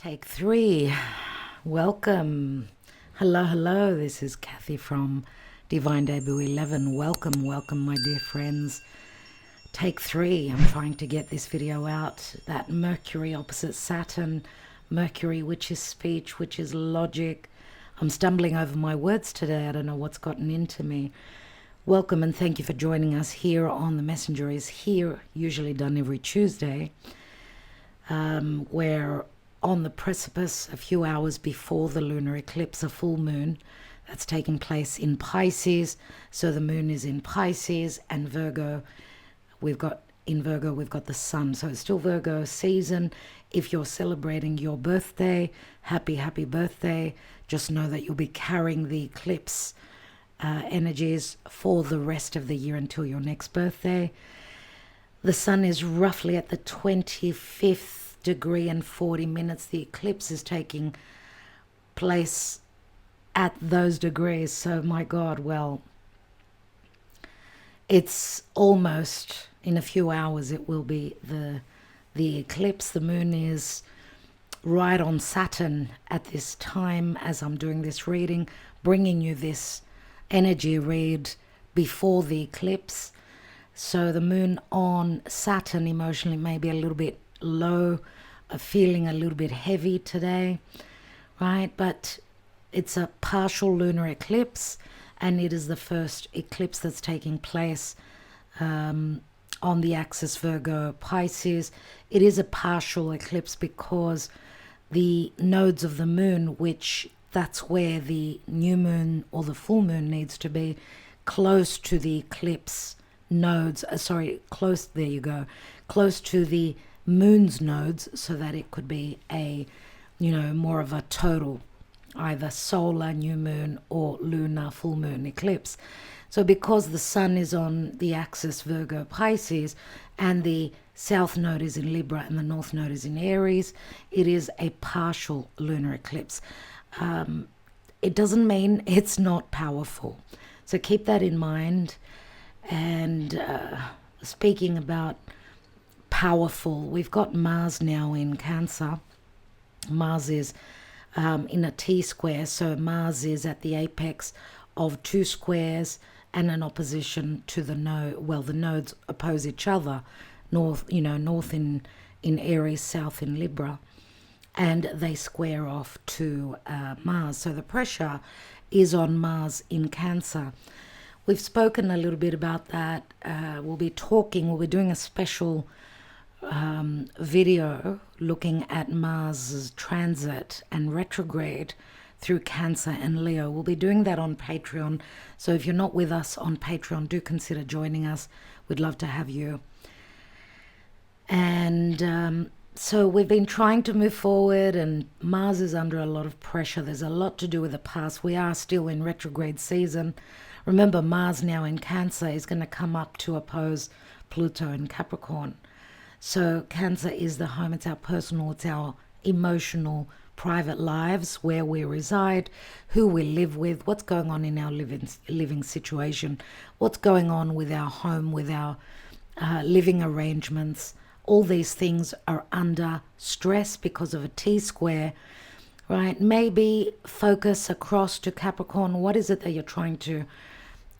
Take three. Welcome. Hello, hello. This is Kathy from Divine Debut 11. Welcome, welcome, my dear friends. Take three. I'm trying to get this video out. That Mercury opposite Saturn. Mercury, which is speech, which is logic. I'm stumbling over my words today. I don't know what's gotten into me. Welcome and thank you for joining us here on The Messenger is Here, usually done every Tuesday. We're on the precipice a few hours before the lunar eclipse, a full moon that's taking place in Pisces. So the moon is in Pisces and Virgo. We've got the sun. So it's still Virgo season. If you're celebrating your birthday, happy birthday. Just know that you'll be carrying the eclipse energies for the rest of the year until your next birthday. The sun is roughly at the 25th degree and 40 minutes. The eclipse is taking place at those degrees. So my God, well, it's almost in a few hours it will be the eclipse. The moon is right on Saturn at this time as I'm doing this reading, bringing you this energy read before the eclipse. So the moon on Saturn emotionally may be a little bit low, feeling a little bit heavy today, right? But it's a partial lunar eclipse and it is the first eclipse that's taking place on the axis Virgo Pisces. It is a partial eclipse because the nodes of the moon, which that's where the new moon or the full moon needs to be, close to the eclipse nodes, close to the moon's nodes, so that it could be a, more of a total, either solar new moon or lunar full moon eclipse. So because the sun is on the axis Virgo Pisces and the south node is in Libra and the north node is in Aries, it is a partial lunar eclipse. It doesn't mean it's not powerful. So keep that in mind. And speaking about powerful, we've got Mars now in Cancer. Mars is in a T-square, so Mars is at the apex of two squares and an opposition to the node. Well, the nodes oppose each other, north in Aries, south in Libra, and they square off to Mars. So the pressure is on Mars in Cancer. We've spoken a little bit about that. We'll be doing a special video looking at Mars's transit and retrograde through Cancer and Leo. We'll be doing that on Patreon. So if you're not with us on Patreon, do consider joining us. We'd love to have you. And so we've been trying to move forward, and Mars is under a lot of pressure. There's a lot to do with the past. We are still in retrograde season. Remember, Mars now in Cancer is going to come up to oppose Pluto in Capricorn. So Cancer is the home. It's our personal, it's our emotional, private lives, where we reside, who we live with, what's going on in our living situation, what's going on with our home, with our living arrangements. All these things are under stress because of a T-square, right? Maybe focus across to Capricorn. What is it that you're trying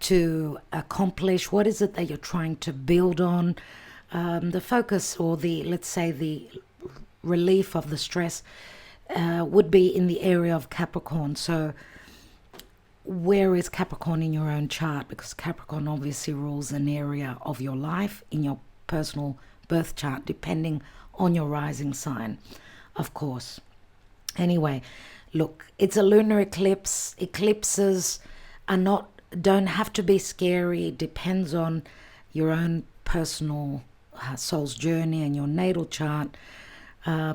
to accomplish? What is it that you're trying to build on? The focus, or let's say the relief of the stress would be in the area of Capricorn. So where is Capricorn in your own chart? Because Capricorn obviously rules an area of your life in your personal birth chart, depending on your rising sign, of course. Anyway, look, it's a lunar eclipse. Eclipses don't have to be scary. It depends on your own personal soul's journey and your natal chart.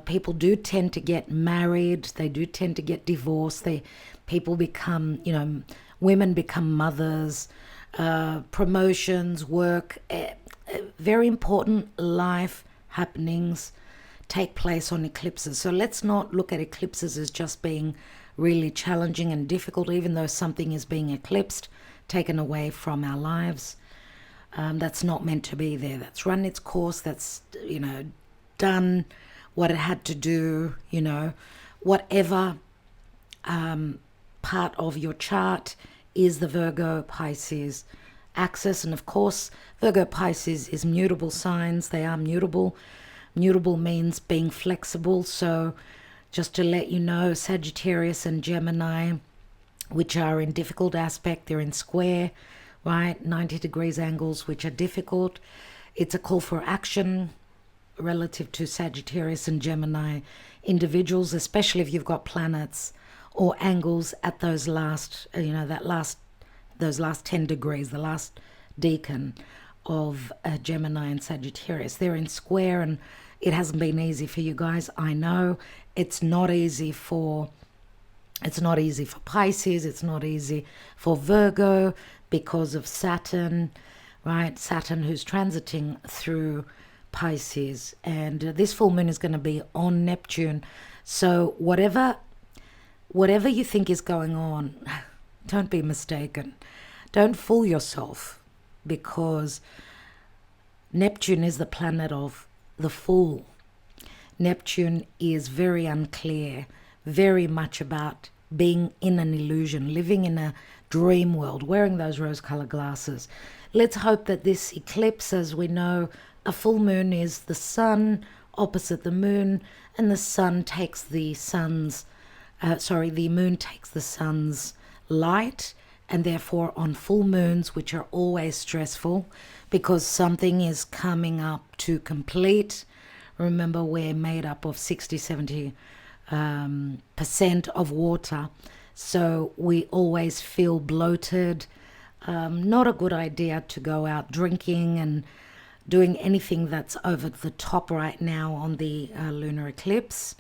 People do tend to get married. They do tend to get divorced. People become, women become mothers, promotions, work, very important life happenings take place on eclipses. So let's not look at eclipses as just being really challenging and difficult, even though something is being eclipsed, taken away from our lives. That's not meant to be there. That's run its course. That's, done what it had to do, you know, whatever part of your chart is the Virgo Pisces axis. And of course, Virgo Pisces is mutable signs. They are mutable. Mutable means being flexible. So just to let you know, Sagittarius and Gemini, which are in difficult aspect, they're in square, right? 90 degrees angles, which are difficult. It's a call for action relative to Sagittarius and Gemini individuals, especially if you've got planets or angles at those last, those last 10 degrees, the last decan of Gemini and Sagittarius. They're in square, and it hasn't been easy for you guys. I know it's not easy for Pisces. It's not easy for Virgo because of Saturn, right? Saturn, who's transiting through Pisces, and this full moon is going to be on Neptune. So whatever you think is going on, don't be mistaken. Don't fool yourself, because Neptune is the planet of the fool. Neptune is very unclear, very much about being in an illusion, living in a dream world, wearing those rose-colored glasses. Let's hope that this eclipse, as we know, a full moon is the sun opposite the moon, and the moon takes the sun's light, and therefore on full moons, which are always stressful because something is coming up to complete. Remember, we're made up of 60-70% of water, so we always feel bloated. Not a good idea to go out drinking and doing anything that's over the top right now on the lunar eclipse,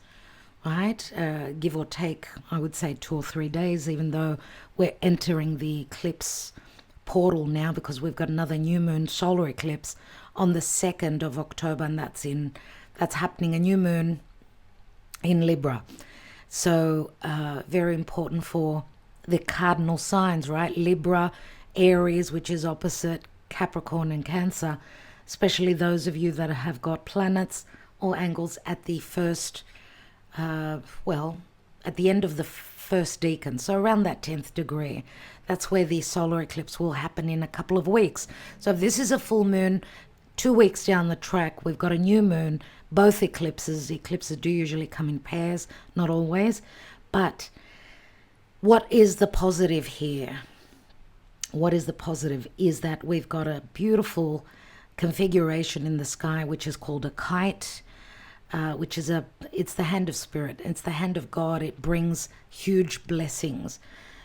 right? Give or take, I would say 2 or 3 days, even though we're entering the eclipse portal now, because we've got another new moon solar eclipse on the 2nd of October, and that's happening, a new moon in Libra. So very important for the cardinal signs, right? Libra, Aries, which is opposite Capricorn and Cancer, especially those of you that have got planets or angles at the first, at the end of the first decan, so around that 10th degree. That's where the solar eclipse will happen in a couple of weeks. So if this is a full moon, 2 weeks down the track, we've got a new moon, both eclipses. Eclipses do usually come in pairs, not always. But what is the positive here? What is the positive is that we've got a beautiful configuration in the sky, which is called a kite, it's the hand of spirit. It's the hand of God. It brings huge blessings.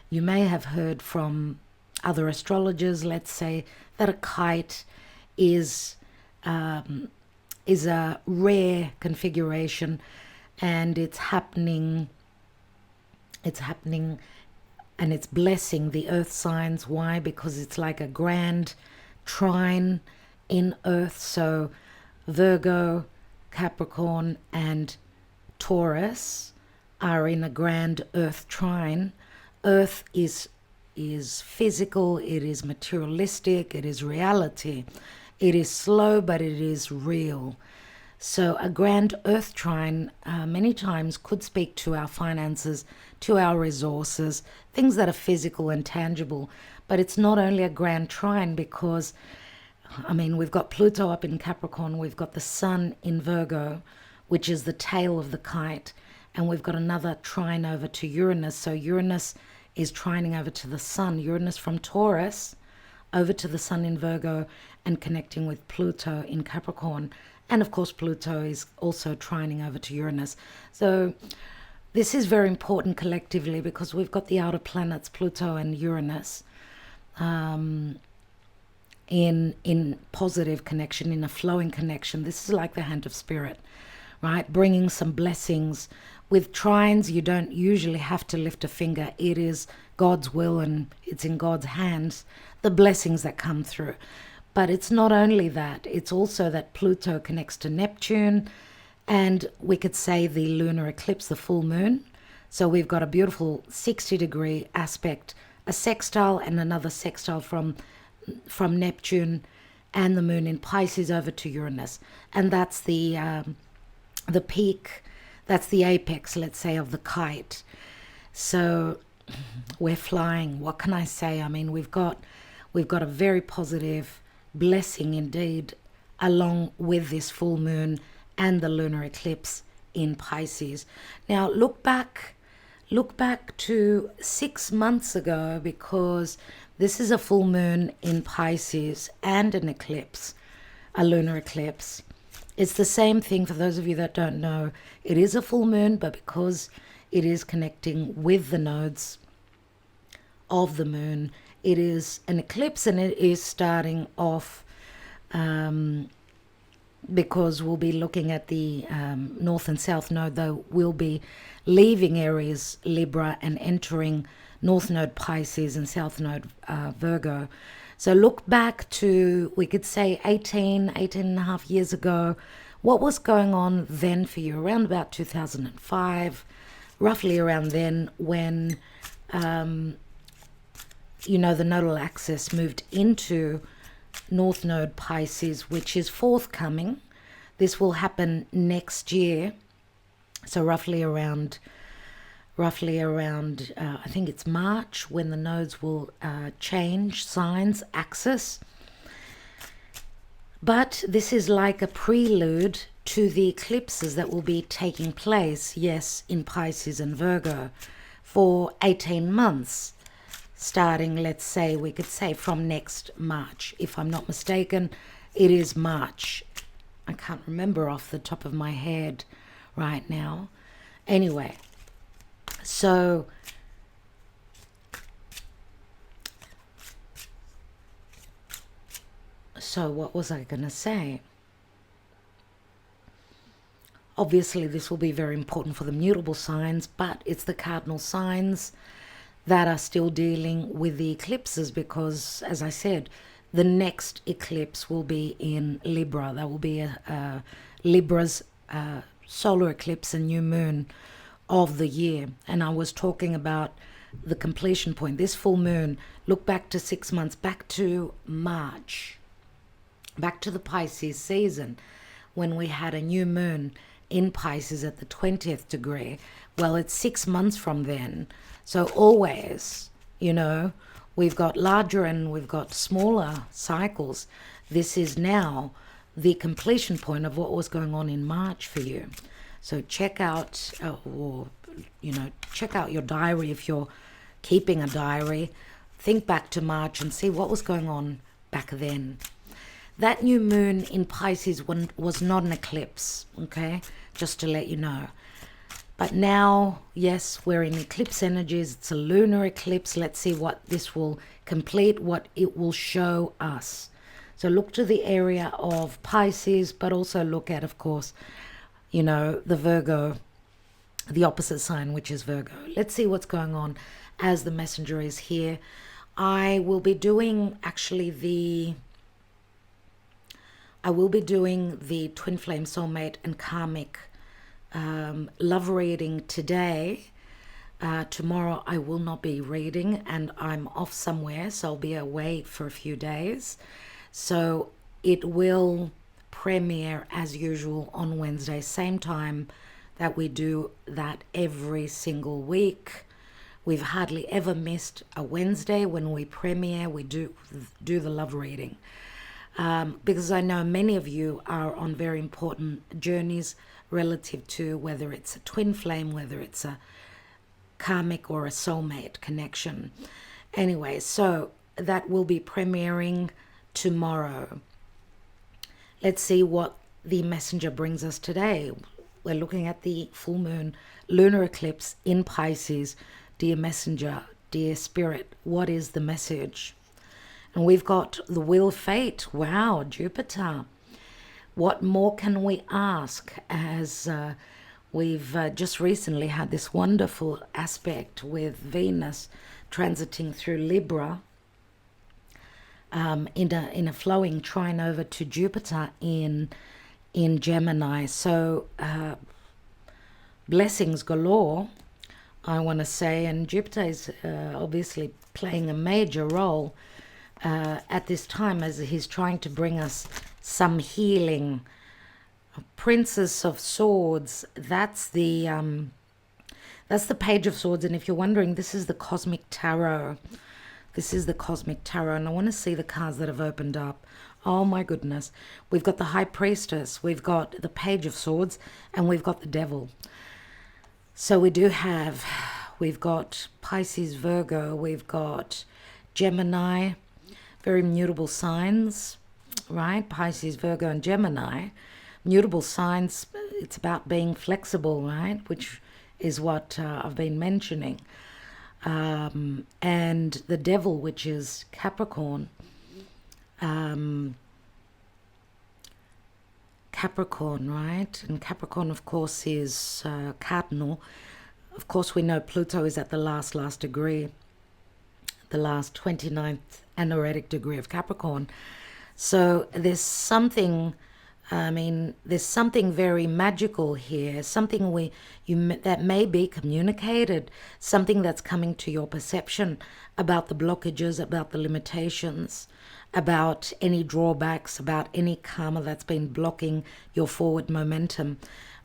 You may have heard from other astrologers, let's say, that a kite is a rare configuration, and it's happening and it's blessing the earth signs. Why? Because it's like a grand trine in earth. So Virgo, Capricorn and Taurus are in a grand earth trine. Earth is physical, it is materialistic, it is reality. It is slow, but it is real. So a grand earth trine many times could speak to our finances, to our resources, things that are physical and tangible. But it's not only a grand trine, because we've got Pluto up in Capricorn, we've got the sun in Virgo, which is the tail of the kite, and we've got another trine over to Uranus. So Uranus is trining over to the sun, Uranus from Taurus over to the sun in Virgo, and connecting with Pluto in Capricorn. And of course, Pluto is also trining over to Uranus. So this is very important collectively, because we've got the outer planets, Pluto and Uranus, in positive connection, in a flowing connection. This is like the hand of spirit, right? Bringing some blessings. With trines, you don't usually have to lift a finger. It is God's will, and it's in God's hands, the blessings that come through. But it's not only that, it's also that Pluto connects to Neptune, and we could say the lunar eclipse, the full moon. So we've got a beautiful 60-degree aspect, a sextile and another sextile from Neptune and the moon in Pisces over to Uranus. And that's the the peak, that's the apex, let's say, of the kite. So we're flying. What can I say? I mean, we've got a very positive blessing indeed, along with this full moon and the lunar eclipse in Pisces. Now look back to 6 months ago, because this is a full moon in Pisces and an eclipse, a lunar eclipse. It's the same thing for those of you that don't know. It is a full moon, but because it is connecting with the nodes of the moon, it is an eclipse, and it is starting off because we'll be looking at the north and south node, though we'll be leaving Aries, Libra, and entering north node Pisces and south node Virgo. So look back to, we could say 18 and a half years ago. What was going on then for you? Around about 2005, roughly around then, when you know, the nodal axis moved into North Node Pisces, which is forthcoming. This will happen next year. So roughly around I think it's March, when the nodes will change signs, axis. But this is like a prelude to the eclipses that will be taking place, yes, in Pisces and Virgo for 18 months. Starting, let's say, we could say from next March. If I'm not mistaken, it is March. I can't remember off the top of my head right now. Anyway, so what was I going to say? Obviously, this will be very important for the mutable signs, but it's the cardinal signs that are still dealing with the eclipses, because, as I said, the next eclipse will be in Libra. That will be a Libra's solar eclipse and new moon of the year. And I was talking about the completion point. This full moon, look back to 6 months, back to March, back to the Pisces season, when we had a new moon in Pisces at the 20th degree. Well, it's 6 months from then. So always, you know, we've got larger and we've got smaller cycles. This is now the completion point of what was going on in March for you. So check out, or, you know, check out your diary if you're keeping a diary. Think back to March and see what was going on back then. That new moon in Pisces was not an eclipse, okay? Just to let you know. But now, yes, we're in eclipse energies. It's a lunar eclipse. Let's see what this will complete, what it will show us. So look to the area of Pisces, but also look at, of course, you know, the Virgo, the opposite sign, which is Virgo. Let's see what's going on as the messenger is here. I will be doing actually the twin flame, soulmate, and karmic love reading today. Tomorrow I will not be reading, and I'm off somewhere, so I'll be away for a few days. So it will premiere as usual on Wednesday, same time that we do that every single week. We've hardly ever missed a Wednesday when we premiere. We do the love reading. Because I know many of you are on very important journeys relative to whether it's a twin flame, whether it's a karmic or a soulmate connection. Anyway, so that will be premiering tomorrow. Let's see what the messenger brings us today. We're looking at the full moon lunar eclipse in Pisces. Dear messenger, dear spirit, what is the message? And we've got the wheel of fate. Wow, Jupiter. What more can we ask, as we've just recently had this wonderful aspect with Venus transiting through Libra in a flowing trine over to Jupiter in Gemini. So blessings galore, I want to say. And Jupiter is obviously playing a major role at this time, as he's trying to bring us some healing Princess of Swords, that's the Page of Swords. And if you're wondering, this is the Cosmic Tarot. This is the Cosmic Tarot, and I want to see the cards that have opened up. Oh my goodness. We've got the High Priestess, we've got the Page of Swords, and we've got the Devil. So we've got Pisces, Virgo, we've got Gemini, very mutable signs, right? Pisces, Virgo, and Gemini. Mutable signs, it's about being flexible, right? Which is what I've been mentioning. And the Devil, which is Capricorn. Capricorn, right? And Capricorn, of course, is cardinal. Of course, we know Pluto is at the last degree, the last 29th anaretic degree of Capricorn. So there's something, there's something very magical here, something that may be communicated, something that's coming to your perception about the blockages, about the limitations, about any drawbacks, about any karma that's been blocking your forward momentum.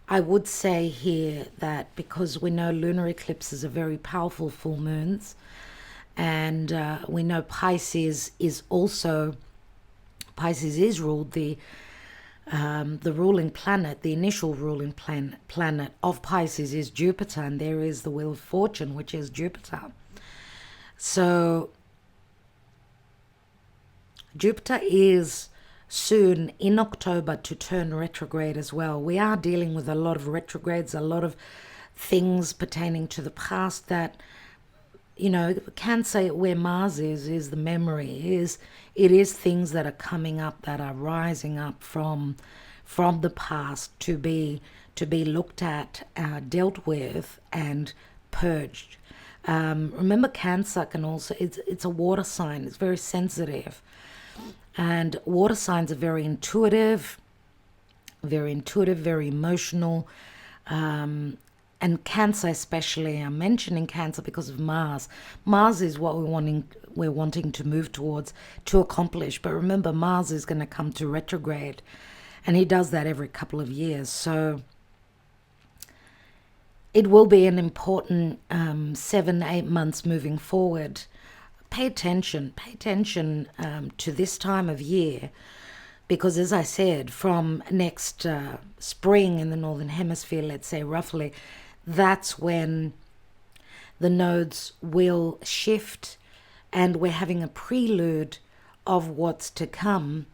I would say here that because we know lunar eclipses are very powerful full moons, and we know Pisces is ruled, the ruling planet, the initial ruling planet of Pisces is Jupiter, and there is the Wheel of Fortune, which is Jupiter. So Jupiter is soon in October to turn retrograde as well. We are dealing with a lot of retrogrades, a lot of things pertaining to the past that, can't say where Mars is the memory. It is things that are coming up, that are rising up from the past to be looked at, dealt with, and purged. Remember, Cancer can also, it's a water sign. It's very sensitive. And water signs are very intuitive, very emotional. And Cancer especially, I'm mentioning Cancer because of Mars. Mars is what we're wanting to move towards, to accomplish. But remember, Mars is going to come to retrograde, and he does that every couple of years. So it will be an important 7-8 months moving forward. Pay attention to this time of year, because as I said, from next spring in the Northern Hemisphere, let's say roughly, that's when the nodes will shift, and we're having a prelude of what's to come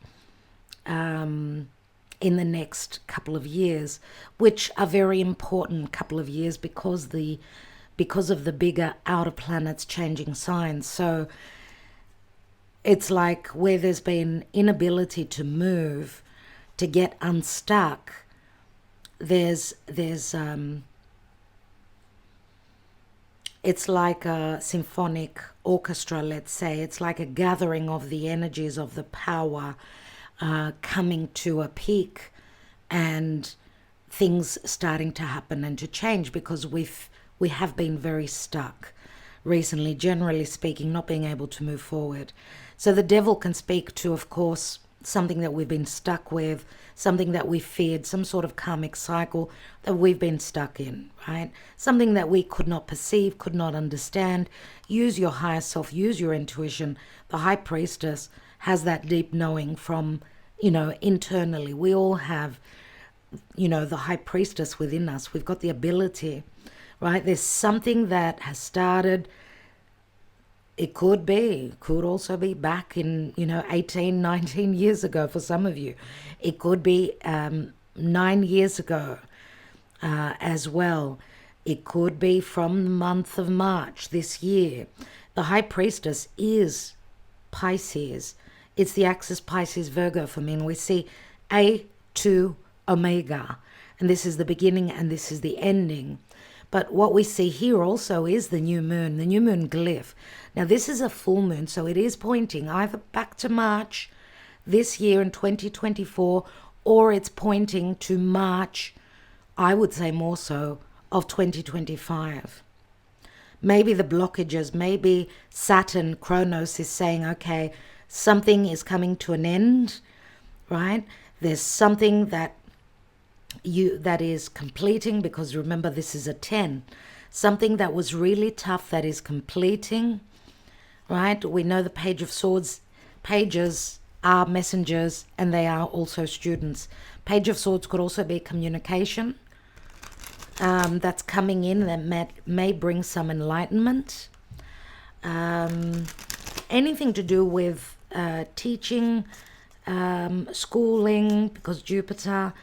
in the next couple of years, which are very important couple of years because of the bigger outer planets changing signs. So it's like where there's been inability to move, to get unstuck, there's it's like a symphonic orchestra, let's say. It's like a gathering of the energies of the power coming to a peak, and things starting to happen and to change, because we have been very stuck recently, generally speaking, not being able to move forward. So the Devil can speak to, of course, something that we've been stuck with, something that we feared, some sort of karmic cycle that we've been stuck in, right? Something that we could not perceive, could not understand. Use your higher self, use your intuition. The High Priestess has that deep knowing from, internally. We all have, the High Priestess within us. We've got the ability, right? There's something that has started. It could also be back in, 18, 19 years ago for some of you. It could be 9 years ago as well. It could be from the month of March this year. The High Priestess is Pisces. It's the axis Pisces Virgo for me. And we see A to Omega. And this is the beginning and this is the ending. But what we see here also is the new moon glyph. Now this is a full moon, so it is pointing either back to March this year in 2024, or it's pointing to March, I would say more so, of 2025. Maybe the blockages, maybe Saturn, Kronos is saying, okay, something is coming to an end, right? There's something that that is completing, because remember this is a 10. Something that was really tough that is completing, right? We know the Page of Swords, pages are messengers and they are also students. Page of Swords could also be communication that's coming in that may bring some enlightenment. Anything to do with teaching, schooling, because Jupiter,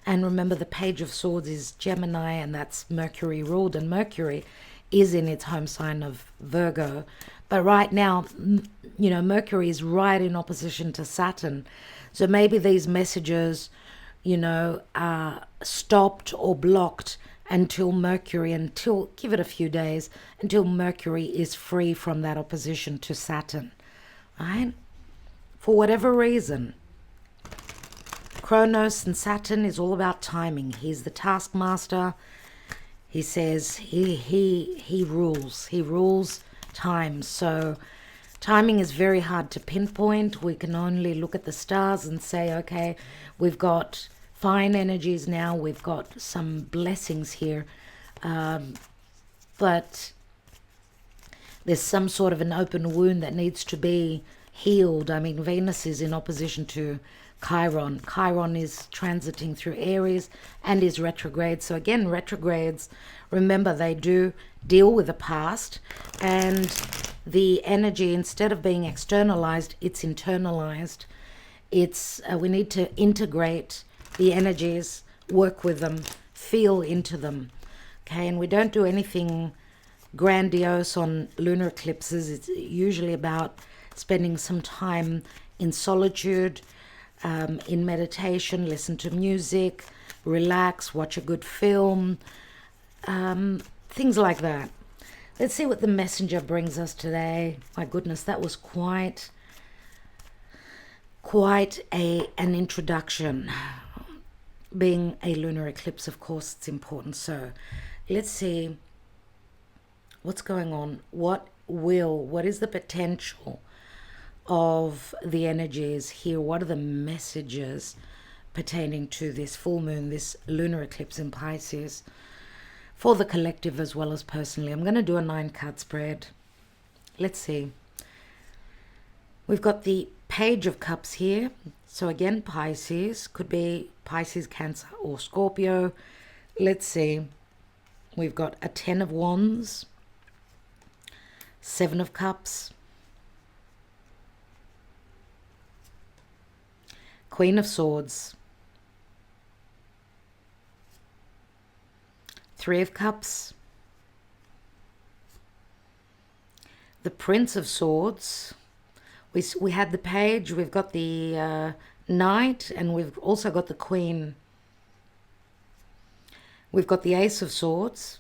and remember the Page of Swords is Gemini, and that's Mercury ruled, and Mercury is in its home sign of Virgo. But right now, you know, Mercury is right in opposition to Saturn. So maybe these messages, you know, are stopped or blocked until give it a few days, until Mercury is free from that opposition to Saturn, right? For whatever reason. Kronos and Saturn is all about timing. He's the taskmaster. He says he rules time. So timing is very hard to pinpoint. We can only look at the stars and say, okay, we've got fine energies now. We've got some blessings here. But there's some sort of an open wound that needs to be healed. I mean, Venus is in opposition to Chiron. Chiron is transiting through Aries and is retrograde. So again, retrogrades, remember, they do deal with the past, and the energy, instead of being externalized, it's internalized. It's we need to integrate the energies, work with them, feel into them. Okay, and we don't do anything grandiose on lunar eclipses. It's usually about spending some time in solitude, in meditation, listen to music, relax, watch a good film, things like that. Let's see what the messenger brings us today. My goodness, that was quite an introduction. Being a lunar eclipse, of course, it's important. So let's see what's going on. What is the potential of the energies here? What are the messages pertaining to this full moon, this lunar eclipse in Pisces, for the collective as well as personally? I'm going to do a 9-card spread. Let's see. We've got the Page of Cups here. So again, Pisces, could be Pisces, Cancer, or Scorpio. Let's see. We've got a 10 of Wands, 7 of Cups, Queen of Swords, 3 of Cups, the Prince of Swords. We had the Page, we've got the Knight, and we've also got the Queen. We've got the Ace of Swords.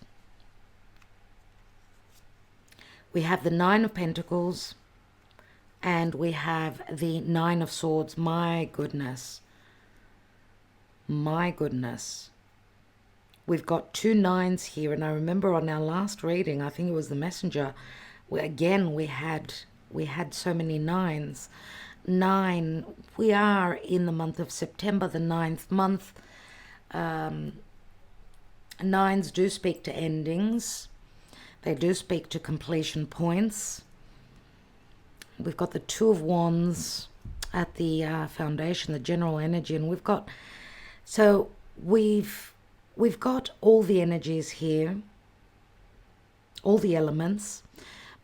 We have the 9 of Pentacles. And we have the 9 of Swords. My goodness. My goodness. We've got 2 9s here. And I remember on our last reading, I think it was the messenger, we had so many 9s. 9, we are in the month of September, the 9th month. 9s do speak to endings. They do speak to completion points. We've got the 2 of Wands at the foundation, the general energy, and we've got all the energies here, all the elements,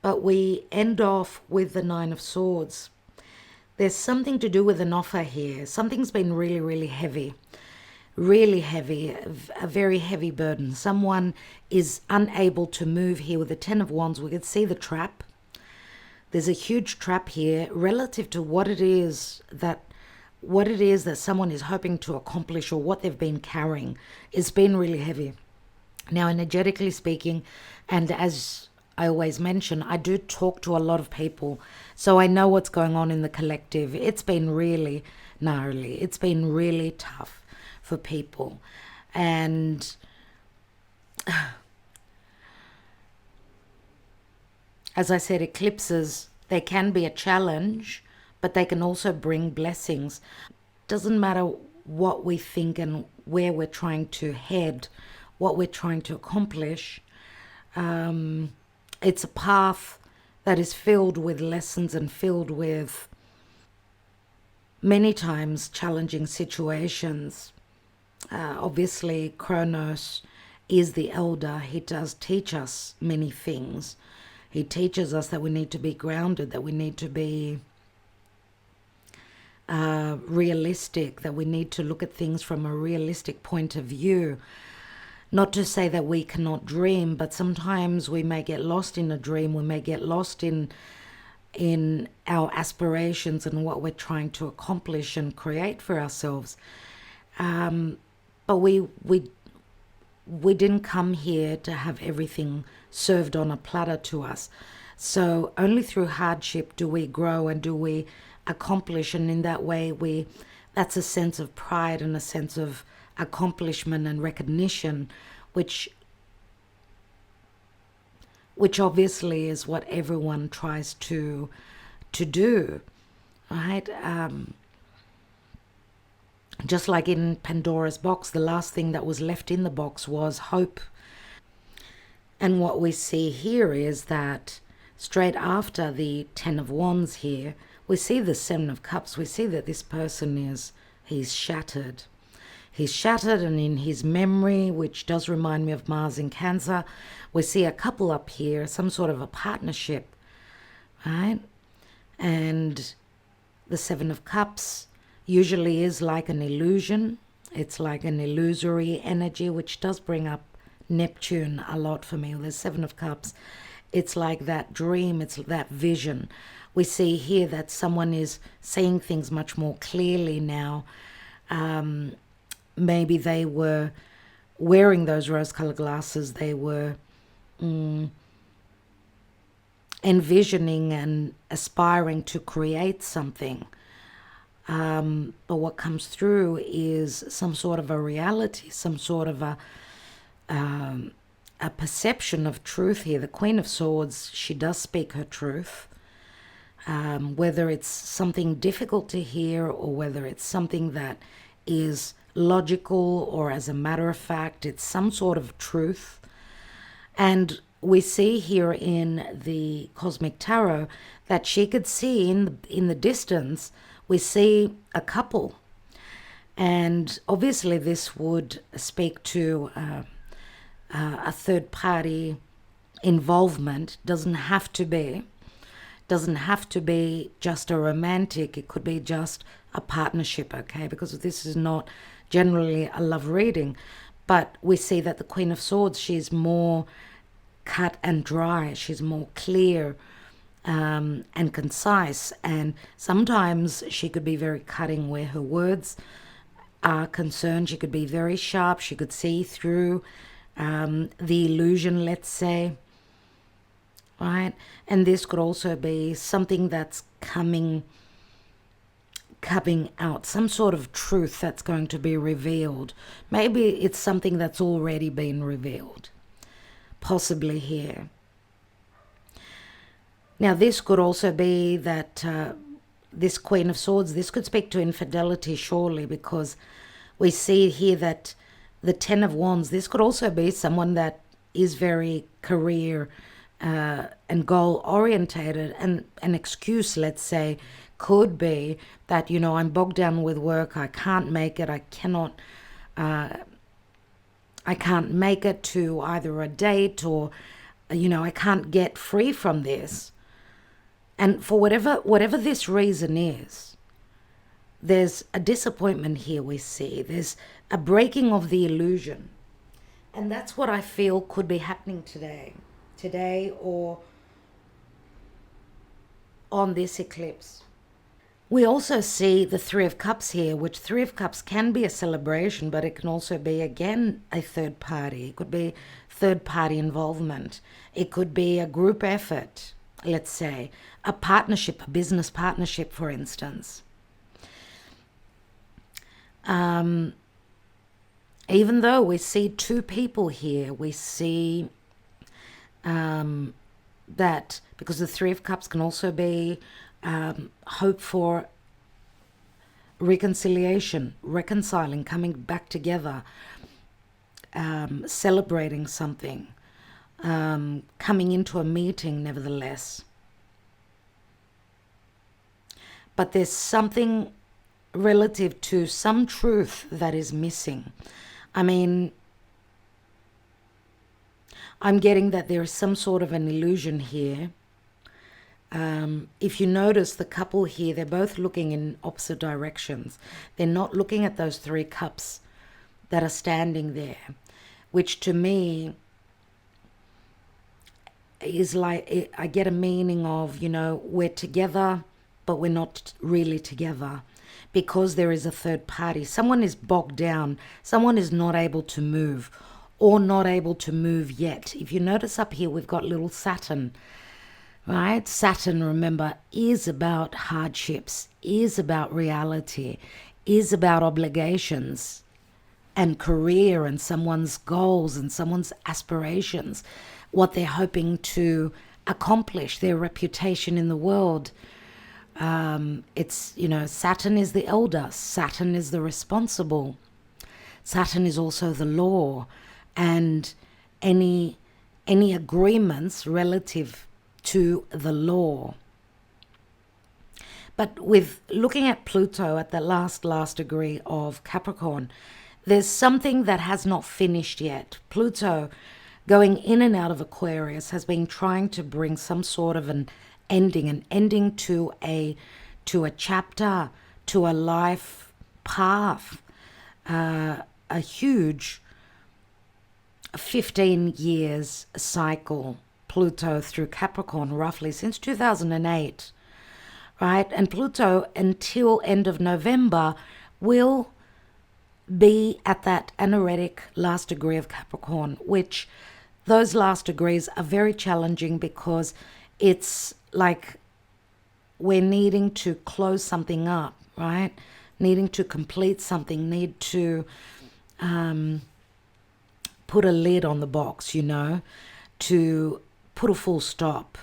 but we end off with the 9 of Swords. There's something to do with an offer here. Something's been really, really heavy, a very heavy burden. Someone is unable to move here with the 10 of Wands. We could see the trap. There's a huge trap here relative to what it is that someone is hoping to accomplish, or what they've been carrying. It's been really heavy. Now, energetically speaking, and as I always mention, I do talk to a lot of people, so I know what's going on in the collective. It's been really gnarly. It's been really tough for people. And as I said, eclipses, they can be a challenge, but they can also bring blessings. Doesn't matter what we think and where we're trying to head, what we're trying to accomplish. It's a path that is filled with lessons and filled with many times challenging situations. Obviously, Kronos is the elder. He does teach us many things. He teaches us that we need to be grounded, that we need to be realistic, that we need to look at things from a realistic point of view. Not to say that we cannot dream, but sometimes we may get lost in a dream. We may get lost in our aspirations and what we're trying to accomplish and create for ourselves. But we didn't come here to have everything served on a platter to us. So only through hardship do we grow and do we accomplish, and in that way that's a sense of pride and a sense of accomplishment and recognition, which obviously is what everyone tries to do, right? Just like in Pandora's box, the last thing that was left in the box was hope. And what we see here is that straight after the Ten of Wands here, we see the Seven of Cups. We see that this person he's shattered. He's shattered, and in his memory, which does remind me of Mars in Cancer, we see a couple up here, some sort of a partnership, right? And the Seven of Cups usually is like an illusion. It's like an illusory energy, which does bring up Neptune a lot for me. The Seven of Cups, it's like that dream, it's that vision. We see here that someone is seeing things much more clearly now. Maybe they were wearing those rose-colored glasses. They were envisioning and aspiring to create something. But what comes through is some sort of a reality, some sort of a perception of truth here. The Queen of Swords, she does speak her truth. Whether it's something difficult to hear or whether it's something that is logical or as a matter of fact, it's some sort of truth. And we see here in the Cosmic Tarot that she could see in the distance, we see a couple. And obviously this would speak to a third party involvement. Doesn't have to be just a romantic. It could be just a partnership, okay? Because this is not generally a love reading. But we see that the Queen of Swords, she's more cut and dry. She's more clear and concise. And sometimes she could be very cutting where her words are concerned. She could be very sharp. She could see through the illusion, let's say. Right? And this could also be something that's coming out, some sort of truth that's going to be revealed. Maybe it's something that's already been revealed, possibly here. Now, this could also be that this Queen of Swords, this could speak to infidelity, surely, because we see here that the Ten of Wands, this could also be someone that is very career and goal orientated, and an excuse, let's say, could be that, you know, I'm bogged down with work, I can't make it, I can't make it to either a date or, you know, I can't get free from this. And for whatever this reason is, there's a disappointment here we see. There's a breaking of the illusion. And that's what I feel could be happening today or on this eclipse. We also see the Three of Cups here, which Three of Cups can be a celebration, but it can also be, again, a third party. It could be third party involvement. It could be a group effort, let's say, a partnership, a business partnership, for instance. Even though we see two people here, we see that, because the Three of Cups can also be hope for reconciliation, reconciling, coming back together, celebrating something, coming into a meeting nevertheless. But there's something relative to some truth that is missing. I mean, I'm getting that there is some sort of an illusion here. If you notice the couple here, they're both looking in opposite directions. They're not looking at those 3 cups that are standing there, which to me is like, I get a meaning of, you know, we're together, but we're not really together because there is a third party. Someone is bogged down. Someone is not able to move or not able to move yet. If you notice up here, we've got little Saturn, right? Saturn, remember, is about hardships, is about reality, is about obligations and career and someone's goals and someone's aspirations, what they're hoping to accomplish, their reputation in the world. It's, you know, Saturn is the elder, Saturn is the responsible, Saturn is also the law, and any agreements relative to the law. But with looking at Pluto at the last degree of Capricorn, there's something that has not finished yet. Pluto, going in and out of Aquarius, has been trying to bring some sort of an ending to a chapter, to a life path, a huge 15 years cycle, Pluto through Capricorn, roughly since 2008, right? And Pluto, until end of November, will be at that anaretic last degree of Capricorn, which those last degrees are very challenging because it's like we're needing to close something up, right? Needing to complete something, need to put a lid on the box, you know, to put a full stop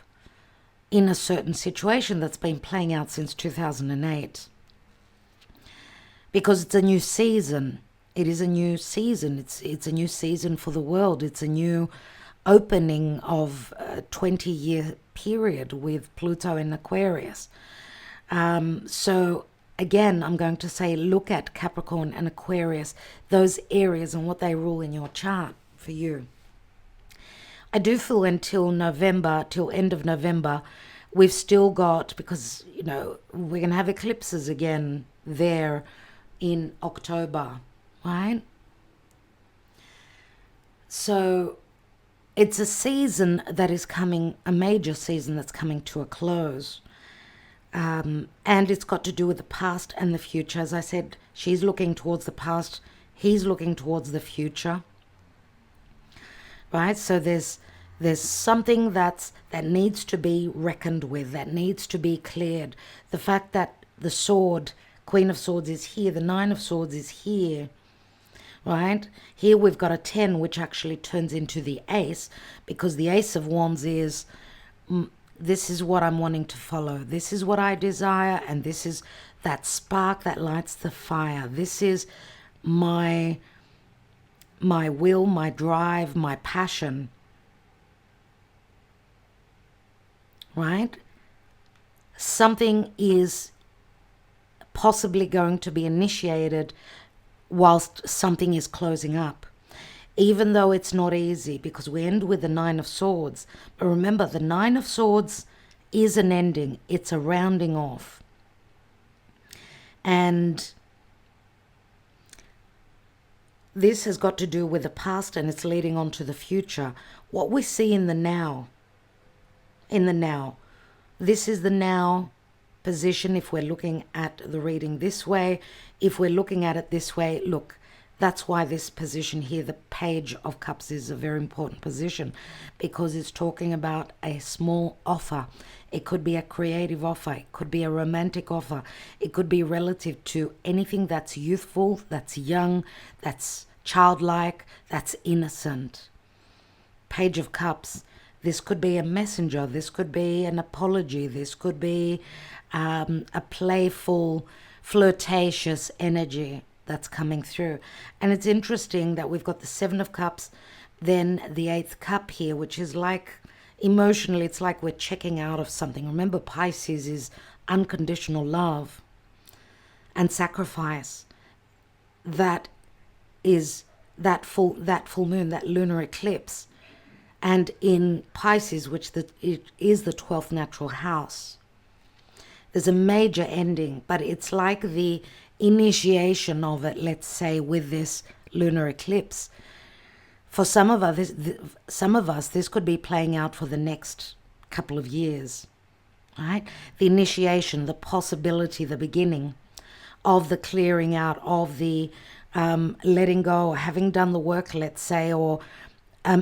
in a certain situation that's been playing out since 2008. Because it's a new season. It is a new season. It's a new season for the world. It's a new opening of a 20-year period with Pluto in Aquarius. So again, I'm going to say look at Capricorn and Aquarius, those areas and what they rule in your chart for you. I do feel until November, till end of November, we've still got, because, you know, we're going to have eclipses again there in October, right? So it's a season that is coming, a major season that's coming to a close. And it's got to do with the past and the future. As I said, she's looking towards the past, he's looking towards the future. Right? So there's something that needs to be reckoned with, that needs to be cleared. The fact that the sword, Queen of Swords, is here, the Nine of Swords is here. Right? Here we've got a 10, which actually turns into the Ace, because the Ace of Wands is, this is what I'm wanting to follow. This is what I desire, and this is that spark that lights the fire. This is my will, my drive, my passion. Right? Something is possibly going to be initiated whilst something is closing up, even though it's not easy, because we end with the Nine of Swords. But remember, the Nine of Swords is an ending. It's a rounding off. And this has got to do with the past, and it's leading on to the future. What we see in the now, this is the now position. If we're looking at the reading this way, if we're looking at it this way, look, that's why this position here, the Page of Cups, is a very important position, because it's talking about a small offer. It could be a creative offer. It could be a romantic offer. It could be relative to anything that's youthful, that's young, that's childlike, that's innocent. Page of Cups. This could be a messenger. This could be an apology. This could be a playful flirtatious energy that's coming through. And it's interesting that we've got the Seven of Cups, then the Eighth Cup here, which is like, emotionally, it's like we're checking out of something. Remember, Pisces is unconditional love and sacrifice. That is that full moon, that lunar eclipse. And in Pisces, which it is the 12th natural house, there's a major ending, but it's like the initiation of it, let's say, with this lunar eclipse. For some of us, this could be playing out for the next couple of years, right? The initiation, the possibility, the beginning of the clearing out, of the letting go, or having done the work, let's say, or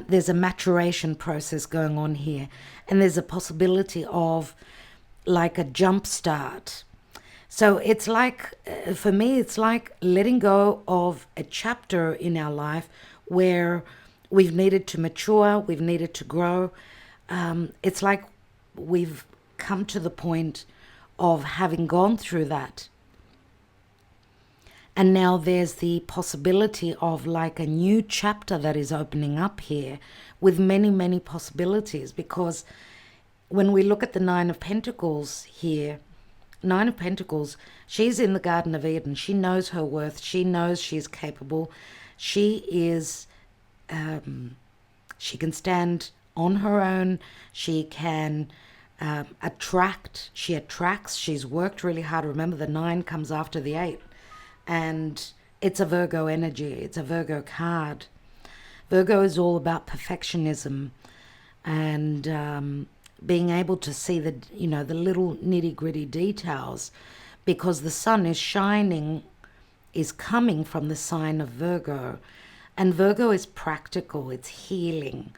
there's a maturation process going on here. And there's a possibility of like a jump start. So it's like, for me, it's like letting go of a chapter in our life where we've needed to mature, we've needed to grow. It's like we've come to the point of having gone through that. And now there's the possibility of like a new chapter that is opening up here with many, many possibilities. Because when we look at the Nine of Pentacles here, Nine of Pentacles, she's in the Garden of Eden. She knows her worth. She knows she's capable. She is, she can stand on her own. She can attract. She attracts. She's worked really hard. Remember, the 9 comes after the 8. And it's a Virgo energy. It's a Virgo card. Virgo is all about perfectionism and being able to see the, you know, the little nitty-gritty details, because the sun is shining, is coming from the sign of Virgo. And Virgo is practical. It's healing.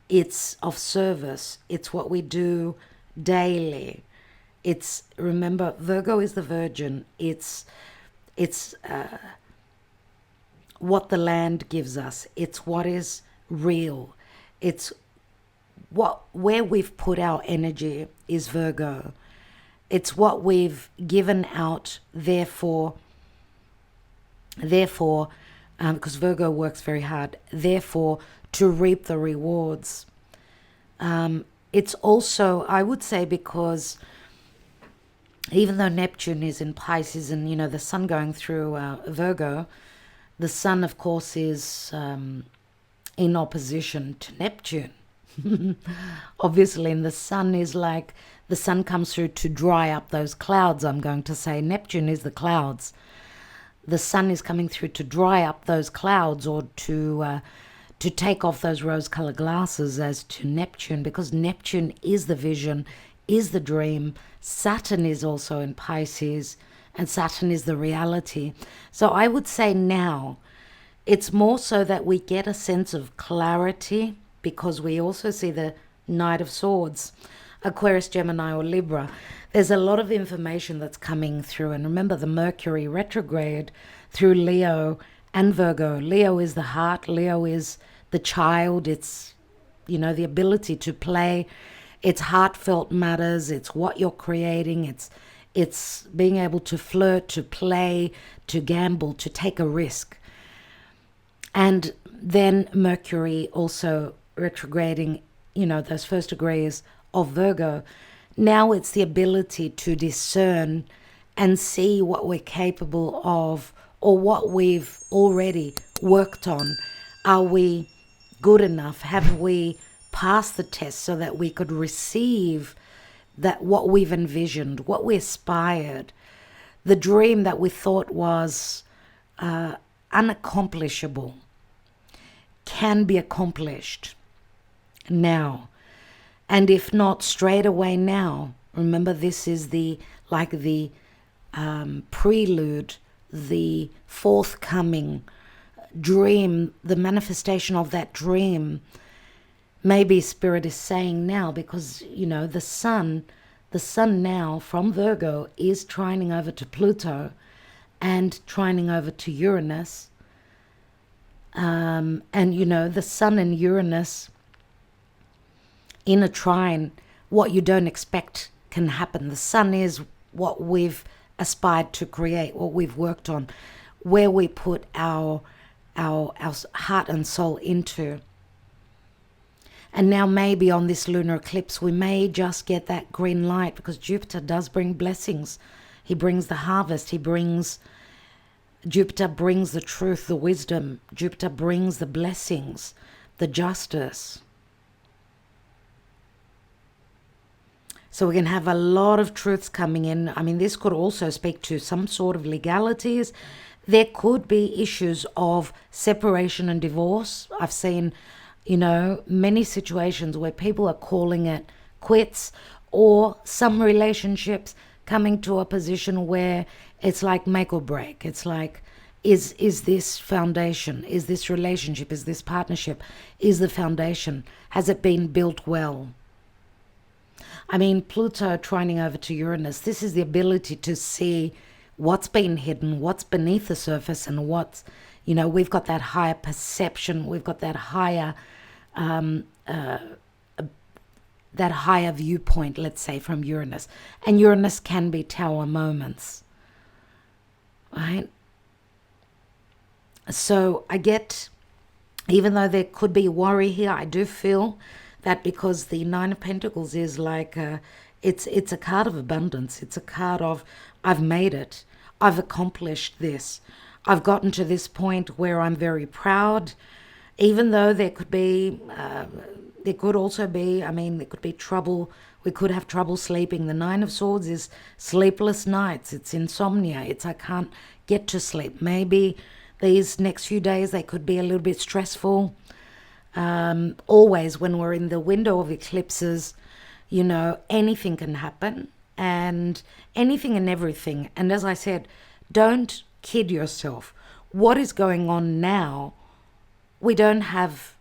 It's of service. It's what we do daily. It's, remember, Virgo is the Virgin. It's what the land gives us. It's what is real. It's where we've put our energy is Virgo. It's what we've given out, therefore, because Virgo works very hard, therefore, to reap the rewards. It's also, I would say, because even though Neptune is in Pisces and, you know, the sun going through Virgo, the sun, of course, is in opposition to Neptune. Obviously, and the sun is like, the sun comes through to dry up those clouds, I'm going to say. Neptune is the clouds. The sun is coming through to dry up those clouds, or to take off those rose-colored glasses as to Neptune, because Neptune is the vision, is the dream. Saturn is also in Pisces, and Saturn is the reality. So I would say now it's more so that we get a sense of clarity, because we also see the Knight of Swords, Aquarius, Gemini, or Libra. There's a lot of information that's coming through. And remember, the Mercury retrograde through Leo and Virgo. Leo is the heart. Leo is the child. It's, you know, the ability to play. It's heartfelt matters. It's what you're creating. It's being able to flirt, to play, to gamble, to take a risk. And then Mercury also retrograding, you know, those first degrees of Virgo. Now it's the ability to discern and see what we're capable of, or what we've already worked on. Are we good enough? Have we passed the test so that we could receive that what we've envisioned, what we aspired, the dream that we thought was unaccomplishable, can be accomplished now? And if not straight away now, remember, this is the prelude, the forthcoming dream, the manifestation of that dream. Maybe Spirit is saying now, because, you know, the sun now from Virgo is trining over to Pluto and trining over to Uranus. And, you know, the sun and Uranus in a trine, what you don't expect can happen. The sun is what we've aspired to create, what we've worked on, where we put our heart and soul into. And now maybe on this lunar eclipse, we may just get that green light, because Jupiter does bring blessings. He brings the harvest. Jupiter brings the truth, the wisdom. Jupiter brings the blessings, the justice. So we can have a lot of truths coming in. I mean, this could also speak to some sort of legalities. There could be issues of separation and divorce. I've seen, many situations where people are calling it quits, or some relationships coming to a position where it's like make or break. It's like, is this foundation, is this relationship, is this partnership, is the foundation, has it been built well? I mean, Pluto trining over to Uranus, this is the ability to see what's been hidden, what's beneath the surface, and what's, we've got that higher perception, we've got that higher viewpoint, let's say, from Uranus. And Uranus can be tower moments, right? So I get, even though there could be worry here, I do feel that because the Nine of Pentacles is like, it's a card of abundance. It's a card of, I've made it. I've accomplished this. I've gotten to this point where I'm very proud, even though there could also be, there could be trouble. We could have trouble sleeping. The Nine of Swords is sleepless nights. It's insomnia. It's I can't get to sleep. Maybe these next few days, they could be a little bit stressful. Always when we're in the window of eclipses, anything can happen, and anything and everything. And as I said, don't kid yourself. What is going on now, we don't have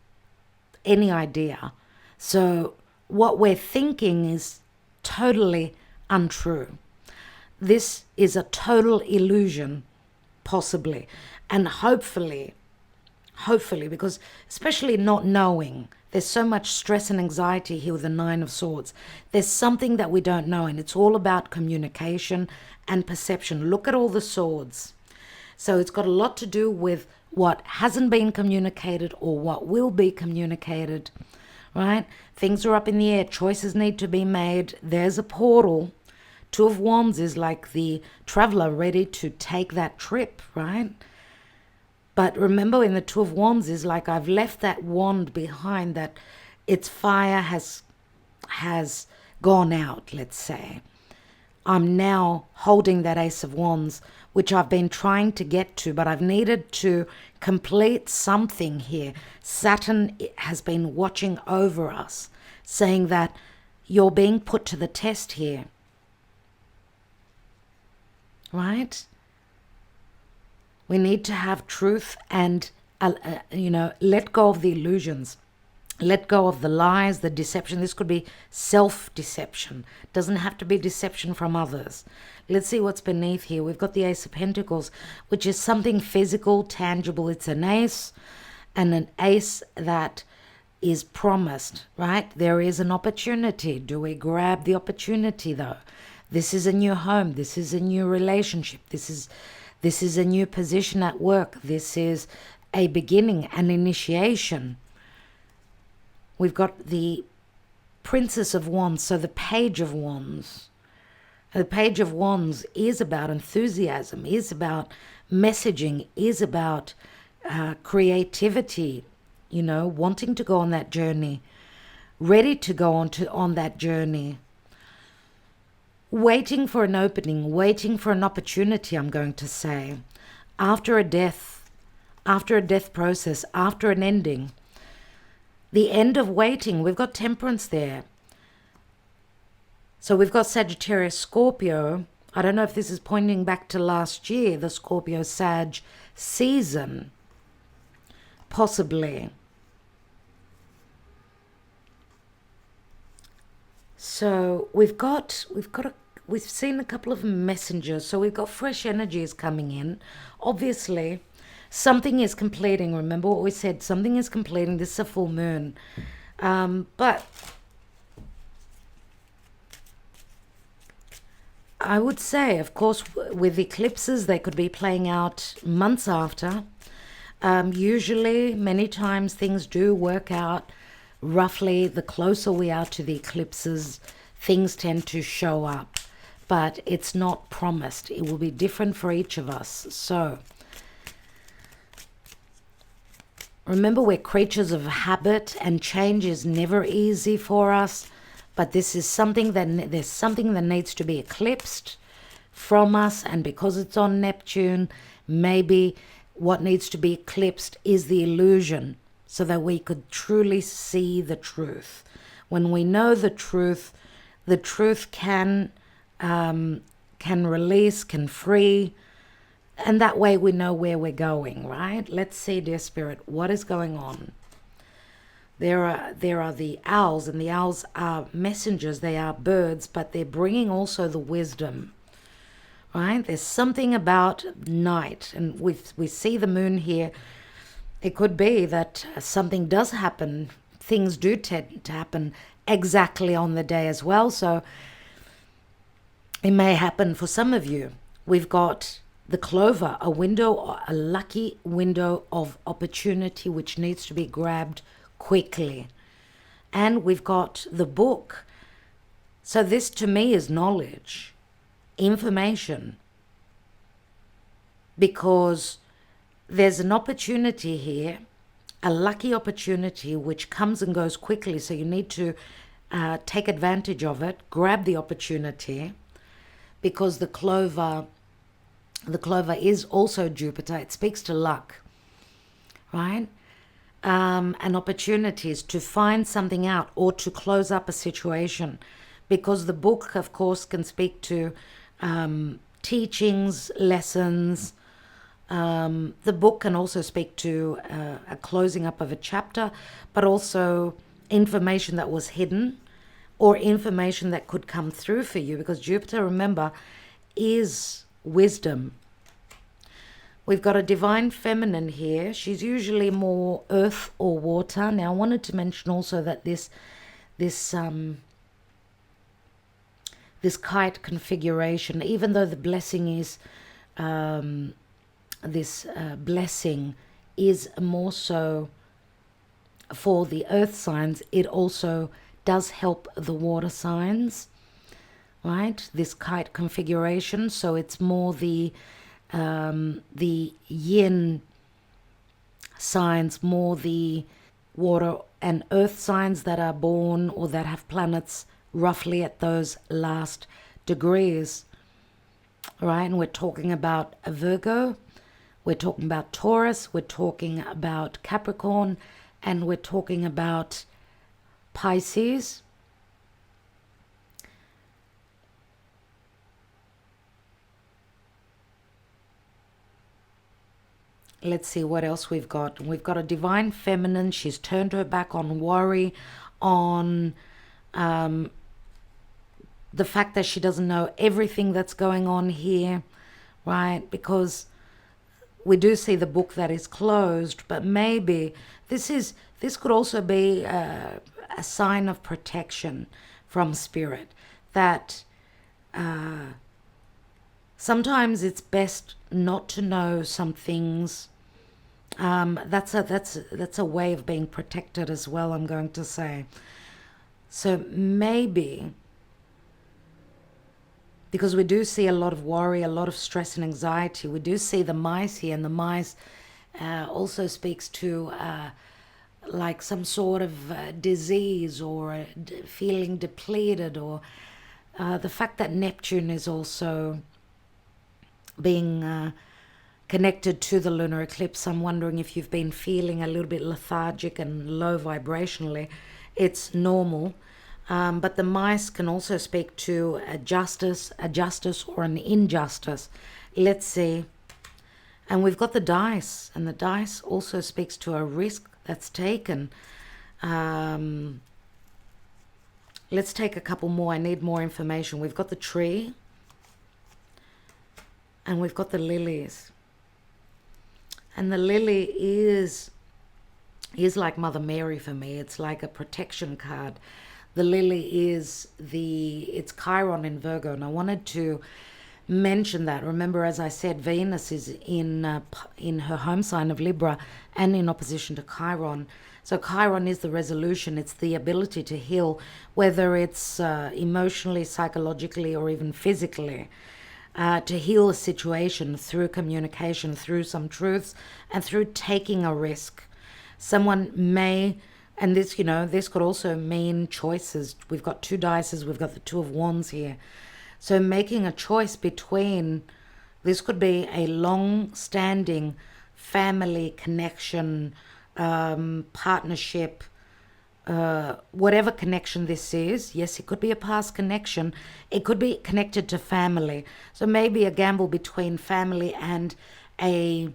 any idea. So what we're thinking is totally untrue. This is a total illusion, possibly. And hopefully, because especially not knowing, there's so much stress and anxiety here with the Nine of Swords. There's something that we don't know, and it's all about communication and perception. Look at all the swords. So it's got a lot to do with what hasn't been communicated or what will be communicated, right? Things are up in the air. Choices need to be made. There's a portal. Two of Wands is like the traveler ready to take that trip, right? But remember, in the Two of Wands is like, I've left that wand behind, that its fire has gone out, let's say. I'm now holding that Ace of Wands, which I've been trying to get to, but I've needed to complete something here. Saturn has been watching over us, saying that you're being put to the test here. Right? We need to have truth and, let go of the illusions. Let go of the lies, the deception. This could be self-deception. Doesn't have to be deception from others. Let's see what's beneath here. We've got the Ace of Pentacles, which is something physical, tangible. It's an ace, and an ace that is promised, right? There is an opportunity. Do we grab the opportunity, though? This is a new home. This is a new relationship. This is a new position at work. This is a beginning, an initiation. We've got the Princess of Wands, so the Page of Wands. The Page of Wands is about enthusiasm, is about messaging, is about creativity, wanting to go on that journey, ready to go on that journey, waiting for an opening, waiting for an opportunity, I'm going to say, after a death process, after an ending. The end of waiting. We've got Temperance there. So we've got Sagittarius, Scorpio. I don't know if this is pointing back to last year, the Scorpio Sag season. Possibly. So we've seen a couple of messengers. So we've got fresh energies coming in. Obviously, something is completing. Remember what we said, something is completing. This is a full moon. But I would say, of course, with eclipses, they could be playing out months after. Usually, many times, things do work out roughly. The closer we are to the eclipses, things tend to show up. But it's not promised. It will be different for each of us. So, remember, we're creatures of habit, and change is never easy for us. But this is something that there's something that needs to be eclipsed from us, and because it's on Neptune, maybe what needs to be eclipsed is the illusion, so that we could truly see the truth. When we know the truth can release, can free, and that way we know where we're going, right? Let's see, dear Spirit, what is going on? There are the owls, and the owls are messengers. They are birds, but they're bringing also the wisdom, right? There's something about night, and we see the moon here. It could be that something does happen. Things do tend to happen exactly on the day as well. So it may happen for some of you. We've got the clover, a lucky window of opportunity which needs to be grabbed quickly. And we've got the book. So this to me is knowledge, information, because there's an opportunity here, a lucky opportunity which comes and goes quickly. So you need to take advantage of it, grab the opportunity, because the clover is also Jupiter. It speaks to luck, right? And opportunities to find something out or to close up a situation, because the book, of course, can speak to teachings, lessons. The book can also speak to a closing up of a chapter, but also information that was hidden or information that could come through for you, because Jupiter, remember, is wisdom. We've got a divine feminine here. She's usually more earth or water. Now, I wanted to mention also that this kite configuration, even though the blessing is blessing is more so for the earth signs, it also does help the water signs, right? This kite configuration. So it's more the yin signs, more the water and earth signs that are born or that have planets roughly at those last degrees, right? And we're talking about a Virgo, we're talking about Taurus, we're talking about Capricorn, and we're talking about Pisces. Let's see what else we've got. We've got a divine feminine. She's turned her back on worry, on the fact that she doesn't know everything that's going on here, right? Because we do see the book that is closed, but maybe this could also be a sign of protection from spirit, that sometimes it's best not to know some things. That's a way of being protected as well, I'm going to say. So maybe, because we do see a lot of worry, a lot of stress and anxiety, we do see the mice here, and the mice also speaks to like some sort of disease or feeling depleted, or the fact that Neptune is also being connected to the lunar eclipse. I'm wondering if you've been feeling a little bit lethargic and low vibrationally. It's normal. But the mice can also speak to a justice or an injustice. Let's see. And we've got the dice, and the dice also speaks to a risk that's taken. Let's take a couple more. I need more information. We've got the tree, and we've got the lilies. And the lily is like Mother Mary for me. It's like a protection card. the lily is it's Chiron in Virgo, and I wanted to mention that. Remember, as I said, Venus is in her home sign of Libra and in opposition to Chiron. So Chiron is the resolution. It's the ability to heal, whether it's emotionally, psychologically, or even physically. To heal a situation through communication, through some truths, and through taking a risk. Someone may, and this, this could also mean choices. We've got two dices, we've got the Two of Wands here. So making a choice between, this could be a long-standing family connection, partnership, whatever connection this is. Yes, it could be a past connection. It could be connected to family. So maybe a gamble between family and a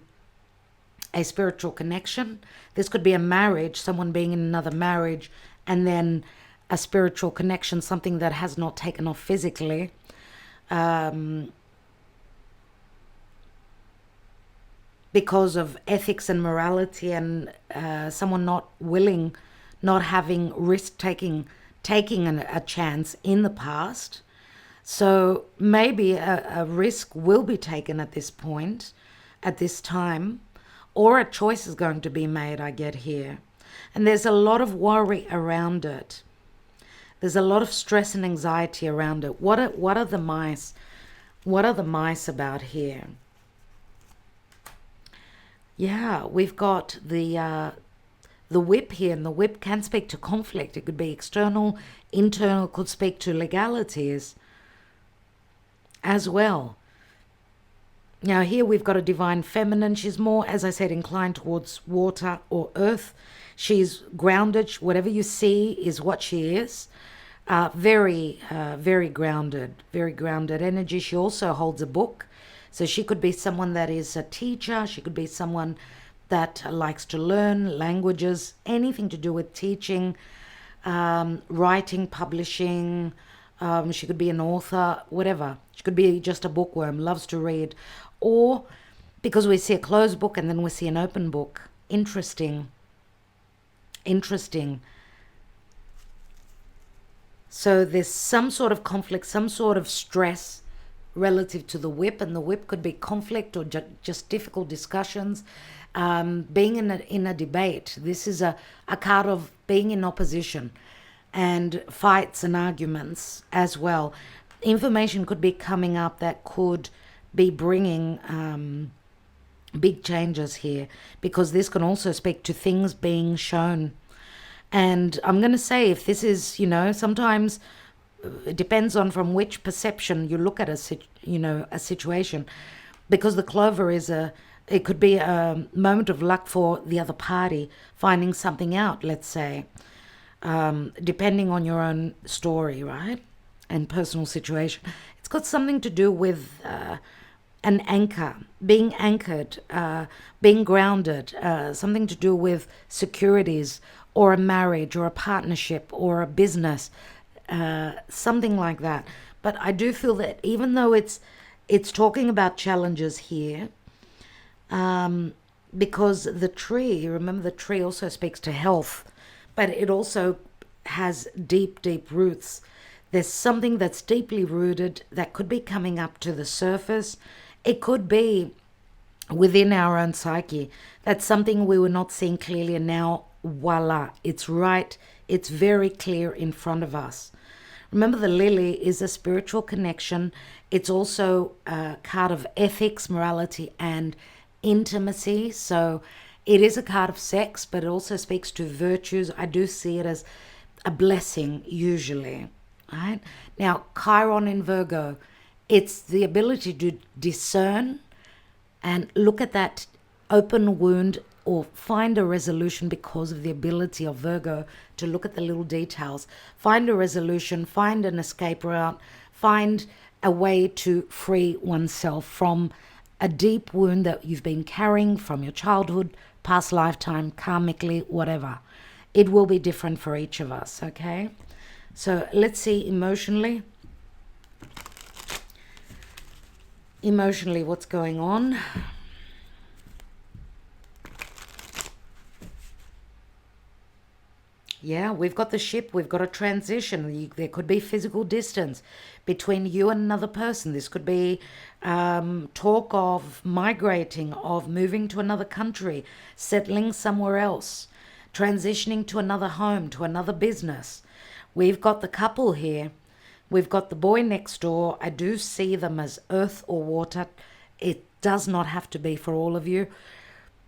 spiritual connection. This could be a marriage, someone being in another marriage, and then a spiritual connection, something that has not taken off physically. Because of ethics and morality, and someone not having risk-taking a chance in the past. So maybe a risk will be taken at this point, at this time, or a choice is going to be made, I get here. And there's a lot of worry around it. There's a lot of stress and anxiety around it. What are the mice? What are the mice about here? Yeah, we've got the whip here, and the whip can speak to conflict. It could be external, internal, could speak to legalities as well. Now here we've got a divine feminine. She's more, as I said, inclined towards water or earth. She's grounded. Whatever you see is what she is. Very grounded energy. She also holds a book. So she could be someone that is a teacher. She could be someone that likes to learn languages, anything to do with teaching, writing, publishing. She could be an author, whatever. She could be just a bookworm, loves to read. Or because we see a closed book and then we see an open book. Interesting. So there's some sort of conflict, some sort of stress relative to the whip, and the whip could be conflict or just difficult discussions. Being in a debate. This is a card of being in opposition and fights and arguments as well. Information could be coming up that could be bringing big changes here, because this can also speak to things being shown. And I'm going to say, if this is, sometimes it depends on from which perception you look at a situation, because the clover is it could be a moment of luck for the other party finding something out, let's say, depending on your own story, right? And personal situation. It's got something to do with an anchor, being anchored, being grounded, something to do with securities, or a marriage, or a partnership, or a business, something like that. But I do feel that even though it's talking about challenges here, because the tree, remember the tree also speaks to health, but it also has deep roots. There's something that's deeply rooted that could be coming up to the surface. It could be within our own psyche. That's something we were not seeing clearly, and now, voila, it's right. It's very clear in front of us. Remember, the lily is a spiritual connection. It's also a card of ethics, morality, and intimacy. So it is a card of sex, but it also speaks to virtues. I do see it as a blessing, usually. Right? Now, Chiron in Virgo, it's the ability to discern and look at that open wound, or find a resolution, because of the ability of Virgo to look at the little details. Find a resolution, find an escape route, find a way to free oneself from a deep wound that you've been carrying from your childhood, past lifetime, karmically, whatever. It will be different for each of us, okay? So let's see emotionally. Emotionally, what's going on? Yeah, we've got the ship, we've got a transition. There could be physical distance between you and another person. This could be talk of migrating, of moving to another country, settling somewhere else, transitioning to another home, to another business. We've got the couple here. We've got the boy next door. I do see them as earth or water. It does not have to be for all of you.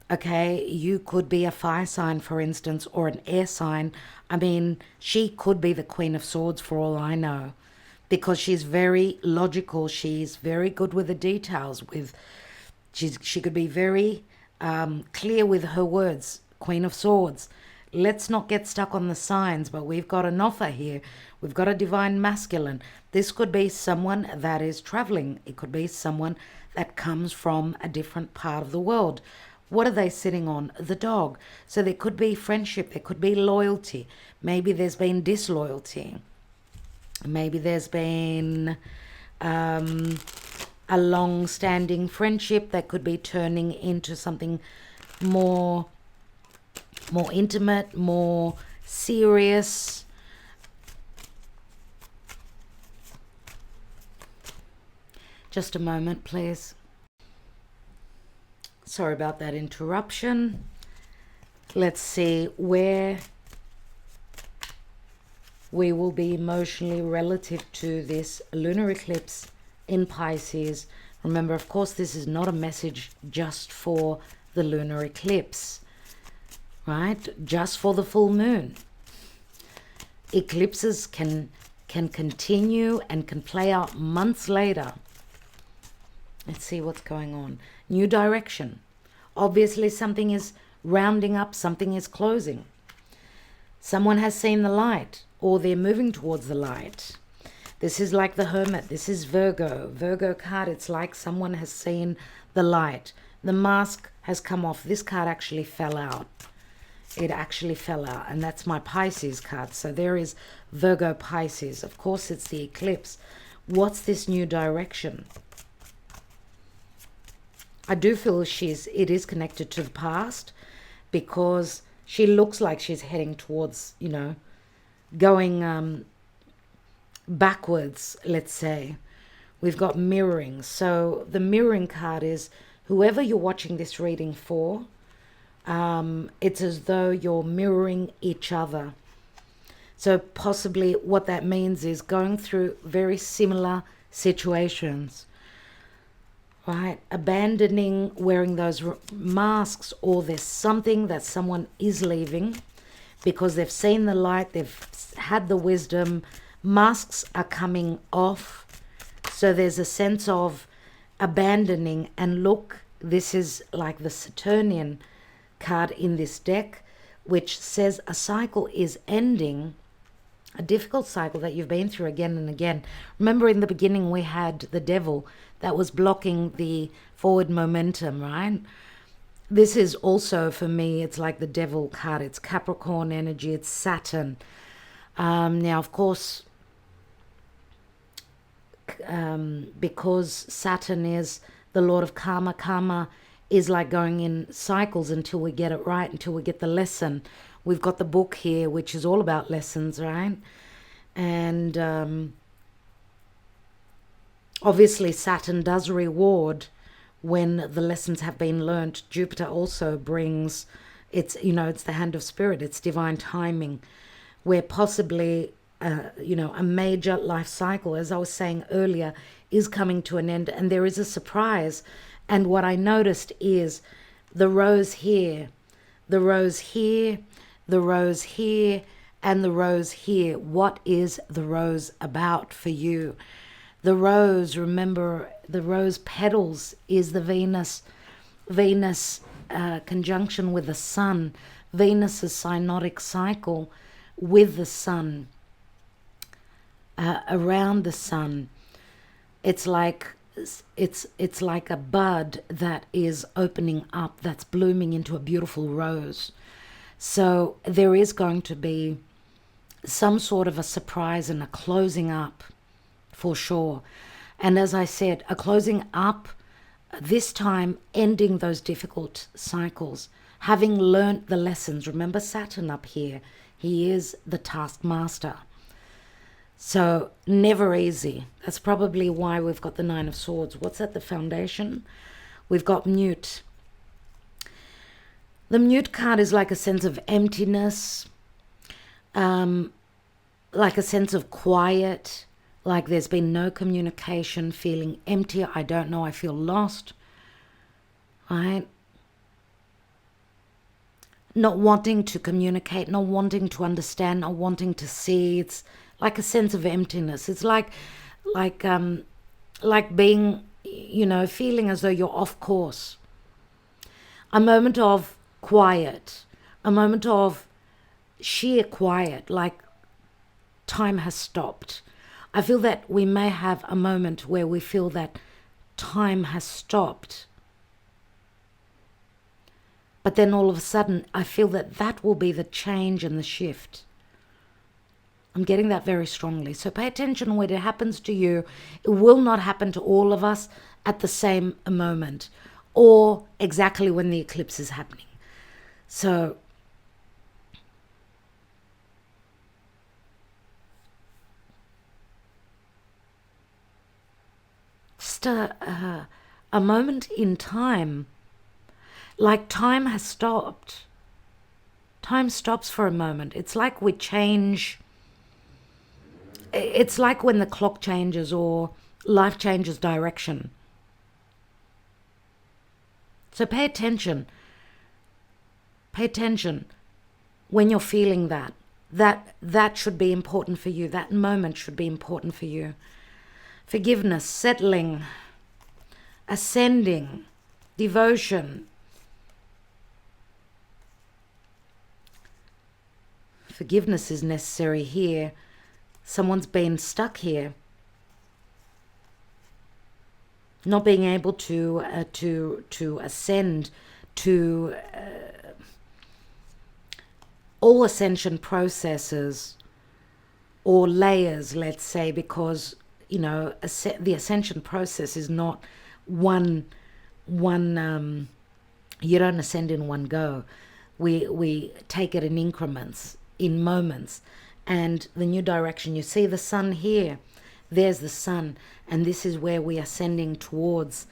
Okay, you could be a fire sign, for instance, or an air sign. I mean, she could be the Queen of Swords for all I know, because she's very logical. She's very good with the details. She could be very clear with her words. Queen of Swords. Let's not get stuck on the signs, but we've got an offer here. We've got a divine masculine. This could be someone that is traveling. It could be someone that comes from a different part of the world. What are they sitting on? The dog. So there could be friendship. There could be loyalty. Maybe there's been disloyalty. Maybe there's been a long-standing friendship that could be turning into something more intimate, more serious. Just a moment, please. Sorry about that interruption. Let's see where we will be emotionally relative to this lunar eclipse in Pisces. Remember, of course, this is not a message just for the lunar eclipse, right? Just for the full moon. Eclipses can continue and can play out months later. Let's see what's going on. New direction. Obviously, something is rounding up, something is closing. Someone has seen the light, or they're moving towards the light. This is like the Hermit. This is Virgo. Virgo card, it's like someone has seen the light. The mask has come off. This card actually fell out. It actually fell out, and that's my Pisces card. So there is Virgo Pisces. Of course, it's the eclipse. What's this new direction? I do feel it is connected to the past, because she looks like she's heading towards, going backwards, let's say. We've got mirroring. So the mirroring card is whoever you're watching this reading for, it's as though you're mirroring each other. So possibly what that means is going through very similar situations. Right, abandoning wearing those masks, or there's something that someone is leaving because they've seen the light, they've had the wisdom. Masks are coming off, so there's a sense of abandoning. And look, this is like the Saturnian card in this deck, which says a cycle is ending, a difficult cycle that you've been through again and again. Remember, in the beginning we had the devil that was blocking the forward momentum, right? This is also, for me, it's like the devil card. It's Capricorn energy. It's Saturn. Now, of course, because Saturn is the Lord of karma, karma is like going in cycles until we get it right, until we get the lesson. We've got the book here, which is all about lessons, right? And obviously, Saturn does reward when the lessons have been learnt. Jupiter also brings, it's the hand of spirit, it's divine timing, where possibly, a major life cycle, as I was saying earlier, is coming to an end, and there is a surprise. And what I noticed is the rose here, the rose here, the rose here, and the rose here. What is the rose about for you? The rose, remember, the rose petals is the Venus conjunction with the sun. Venus's synodic cycle with the sun, around the sun. It's like a bud that is opening up, that's blooming into a beautiful rose. So there is going to be some sort of a surprise and a closing up, for sure. And as I said, a closing up this time ending those difficult cycles, having learnt the lessons. Remember Saturn up here, he is the taskmaster. So never easy. That's probably why we've got the Nine of Swords. What's at the foundation? We've got Mute. The Mute card is like a sense of emptiness, like a sense of quiet, like there's been no communication, feeling empty. I don't know, I feel lost, right? Not wanting to communicate, not wanting to understand, not wanting to see. It's like a sense of emptiness. It's like being, you know, feeling as though you're off course. A moment of quiet, a moment of sheer quiet, like time has stopped. I feel that we may have a moment where we feel that time has stopped. But then all of a sudden, I feel that that will be the change and the shift. I'm getting that very strongly. So pay attention when it happens to you. It will not happen to all of us at the same moment or exactly when the eclipse is happening. So just a moment in time, like time has stopped. Time stops for a moment. It's like we change. It's like when the clock changes or life changes direction. So pay attention. Pay attention when you're feeling that. That should be important for you. That moment should be important for you. Forgiveness, settling, ascending, devotion. Forgiveness is necessary here. Someone's been stuck here, not being able to ascend to all ascension processes or layers, let's say, because, you know, the ascension process is not one. You don't ascend in one go. We take it in increments, in moments. And the new direction, you see the sun here, there's the sun, and this is where we are ascending towards.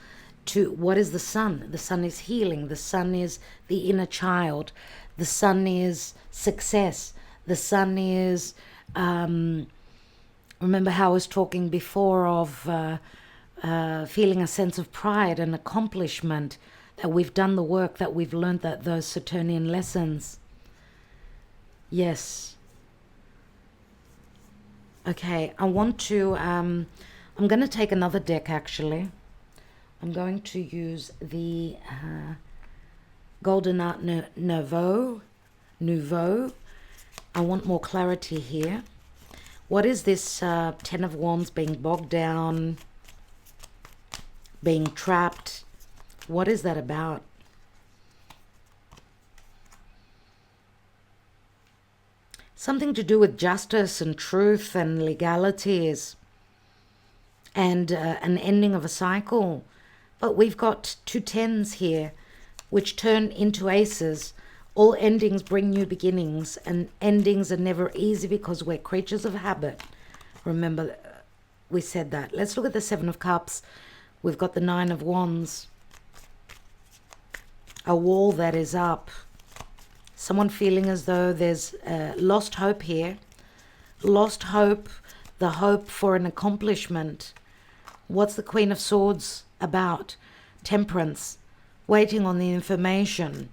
To what is the sun? The sun is healing. The sun is the inner child. The sun is success. The sun is, remember how I was talking before of feeling a sense of pride and accomplishment, that we've done the work, that we've learned that those Saturnian lessons. Yes. Okay, I want to, I'm going to take another deck actually. I'm going to use the Golden Art Nouveau. I want more clarity here. What is this Ten of Wands, being bogged down, being trapped? What is that about? Something to do with justice and truth and legalities and an ending of a cycle. But we've got two tens here, which turn into aces. All endings bring new beginnings, and endings are never easy because we're creatures of habit. Remember, we said that. Let's look at the Seven of Cups. We've got the Nine of Wands. A wall that is up. Someone feeling as though there's lost hope here. Lost hope, the hope for an accomplishment. What's the Queen of Swords about? Temperance, waiting on the information.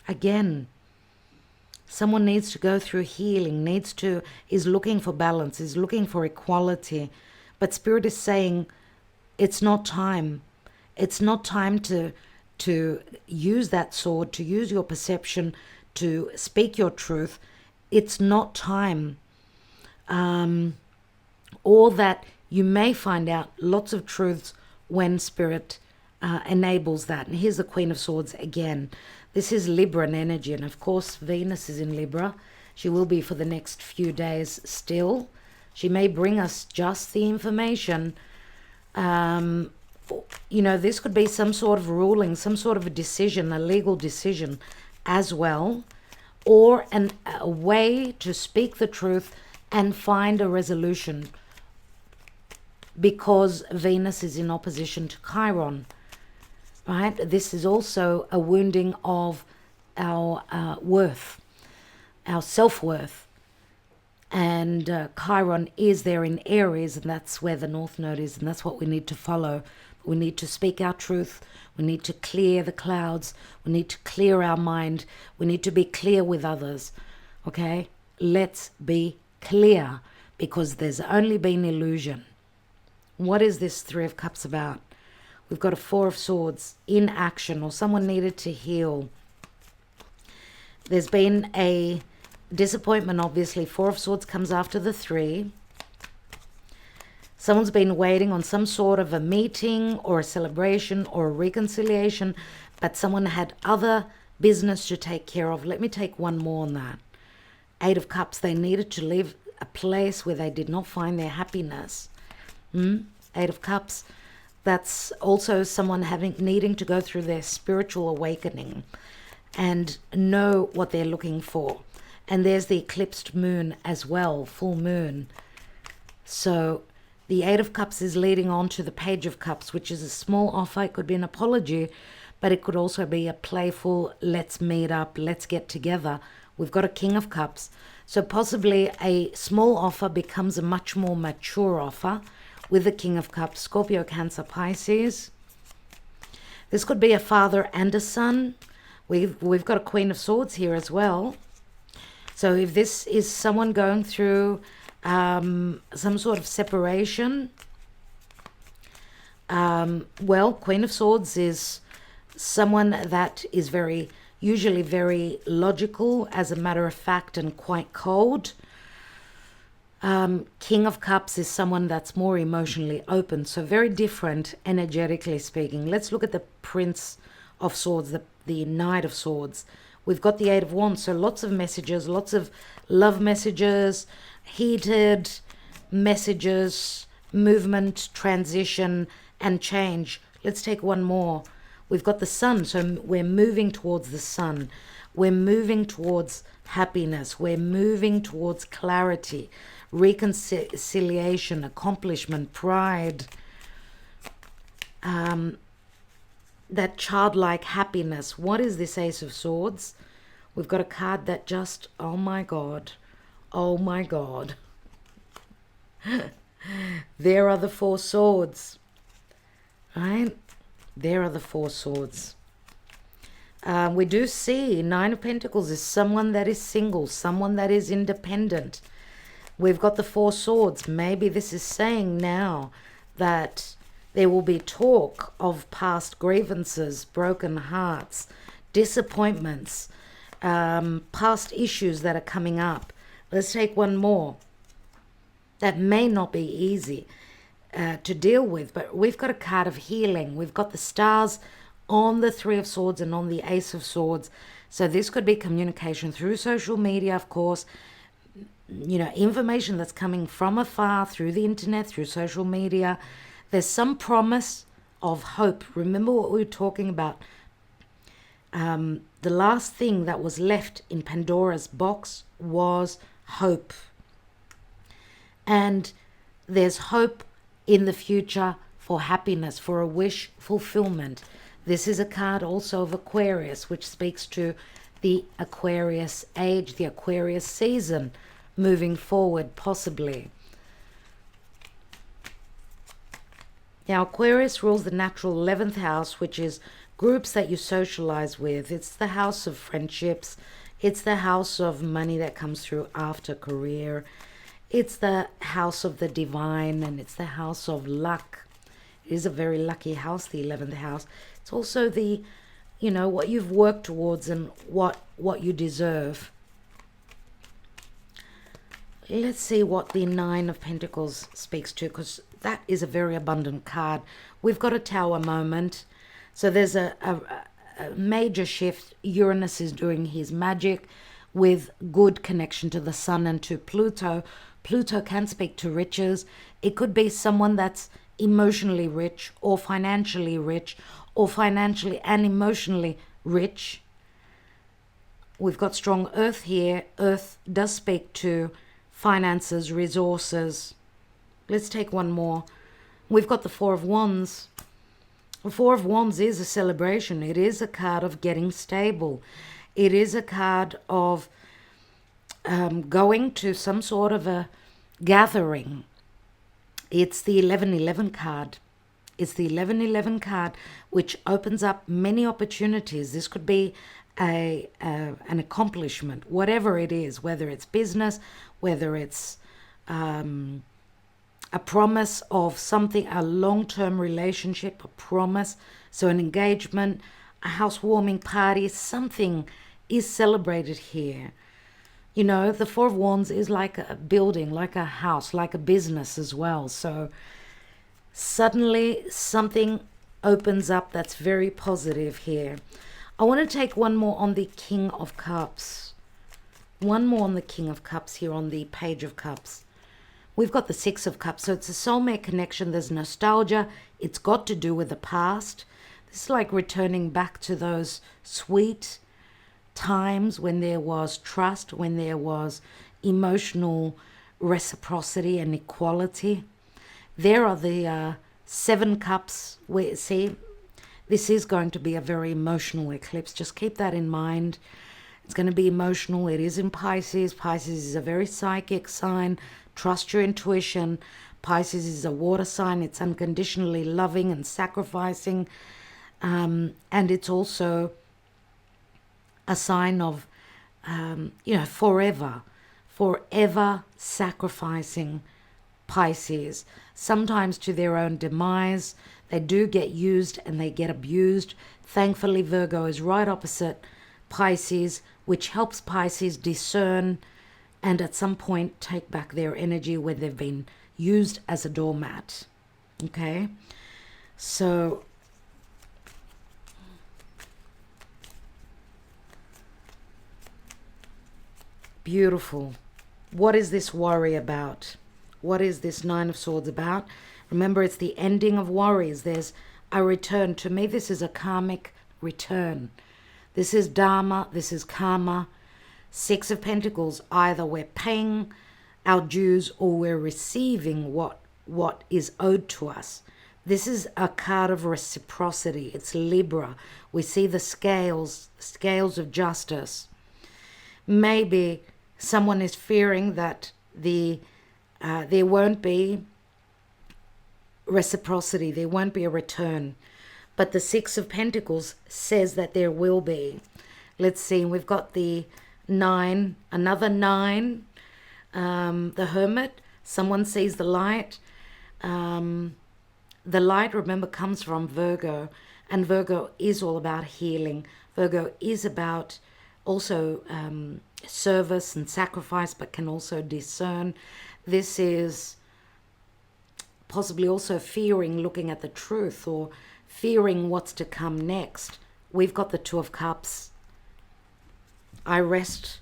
Again, someone needs to go through healing, is looking for balance, is looking for equality. But Spirit is saying, it's not time. It's not time to use that sword, to use your perception, to speak your truth. It's not time. Or that you may find out lots of truths when Spirit enables that. And here's the Queen of Swords again. This is Libran energy, and of course Venus is in Libra. She will be for the next few days still. She may bring us just the information. You know, this could be some sort of ruling, some sort of a decision, a legal decision as well, or a way to speak the truth and find a resolution, because Venus is in opposition to Chiron, right? This is also a wounding of our worth, our self-worth. And Chiron is there in Aries, and that's where the North Node is, and that's what we need to follow. We need to speak our truth. We need to clear the clouds. We need to clear our mind. We need to be clear with others, okay? Let's be clear, because there's only been illusion. What is this Three of Cups about? We've got a Four of Swords in action, or someone needed to heal. There's been a disappointment, obviously. Four of Swords comes after the Three. Someone's been waiting on some sort of a meeting or a celebration or a reconciliation, but someone had other business to take care of. Let me take one more on that. Eight of Cups. They needed to leave a place where they did not find their happiness. Eight of Cups. That's also someone needing to go through their spiritual awakening and know what they're looking for. And there's the eclipsed moon as well, full moon. So the Eight of Cups is leading on to the Page of Cups, which is a small offer. It could be an apology, but it could also be a playful, let's meet up, let's get together. We've got a King of Cups. So possibly a small offer becomes a much more mature offer with the King of Cups. Scorpio, Cancer, Pisces. This could be a father and a son. We've got a Queen of Swords here as well. So if this is someone going through some sort of separation, well, Queen of Swords is someone that is usually very logical, as a matter of fact, and quite cold. King of Cups is someone that's more emotionally open, so very different energetically speaking. Let's look at the Prince of Swords, the Knight of Swords. We've got the Eight of Wands, so lots of messages, lots of love messages, heated messages, movement, transition, and change. Let's take one more. We've got the Sun, so we're moving towards the Sun. We're moving towards happiness. We're moving towards clarity, reconciliation, accomplishment, pride, that childlike happiness. What is this Ace of Swords? We've got a card that just, oh my God, oh my God. There are the Four Swords, right? There are the Four Swords. We do see Nine of Pentacles is someone that is single, someone that is independent. We've got the Four Swords. Maybe this is saying now that there will be talk of past grievances, broken hearts, disappointments, past issues that are coming up. Let's take one more. That may not be easy to deal with, but we've got a card of healing. We've got the stars on the Three of Swords and on the Ace of Swords. So this could be communication through social media, of course, you know, information that's coming from afar, through the internet, through social media. There's some promise of hope. Remember what we were talking about. The last thing that was left in Pandora's box was hope. And there's hope in the future for happiness, for a wish fulfillment. This is a card also of Aquarius, which speaks to the Aquarius age, the Aquarius season, moving forward, possibly. Now, Aquarius rules the natural 11th house, which is groups that you socialize with. It's the house of friendships. It's the house of money that comes through after career. It's the house of the divine, and it's the house of luck. It is a very lucky house, the 11th house. It's also the, you know, what you've worked towards and what you deserve. Let's see what the Nine of Pentacles speaks to, because that is a very abundant card. We've got a Tower moment. So there's a major shift. Uranus is doing his magic. with good connection to the sun and to Pluto. Pluto can speak to riches. It could be someone that's emotionally rich or financially and emotionally rich. We've got strong earth here. Earth does speak to finances, resources. Let's take one more. We've got the Four of Wands. The Four of Wands is a celebration. It is a card of getting stable. It is a card of going to some sort of a gathering. It's the 1111 card. It's the 1111 card, which opens up many opportunities. This could be an accomplishment, whatever it is, whether it's business, whether it's a promise of something, a long-term relationship, a promise, so an engagement, a housewarming party, something is celebrated here. You know, the Four of Wands is like a building, like a house, like a business as well. So suddenly something opens up that's very positive here. I want to take one more on the King of Cups. One more on the King of Cups here on the Page of Cups. We've got the Six of Cups. So it's a soulmate connection. There's nostalgia. It's got to do with the past. This is like returning back to those sweet times when there was trust, when there was emotional reciprocity and equality. There are the Seven Cups. We see this is going to be a very emotional eclipse. Just keep that in mind. It's going to be emotional. It is in Pisces. Pisces is a very psychic sign. Trust your intuition. Pisces is a water sign. It's unconditionally loving and sacrificing. And it's also a sign of, forever sacrificing Pisces. Sometimes to their own demise. They do get used and they get abused. Thankfully, Virgo is right opposite Pisces, which helps Pisces discern and at some point take back their energy where they've been used as a doormat. Okay? So beautiful. What is this worry about? What is this Nine of Swords about? Remember, it's the ending of worries. There's a return. To me, this is a karmic return. This is dharma. This is karma. Six of Pentacles. Either we're paying our dues or we're receiving what is owed to us. This is a card of reciprocity. It's Libra. We see the scales of justice. Maybe someone is fearing that there won't be reciprocity, there won't be a return. But the Six of Pentacles says that there will be. Let's see, we've got the 9, another 9, the Hermit. Someone sees the light. The light, remember, comes from Virgo, and Virgo is all about healing. Virgo is about also service and sacrifice, but can also discern. This is possibly also fearing looking at the truth or fearing what's to come next. We've got the Two of Cups. I rest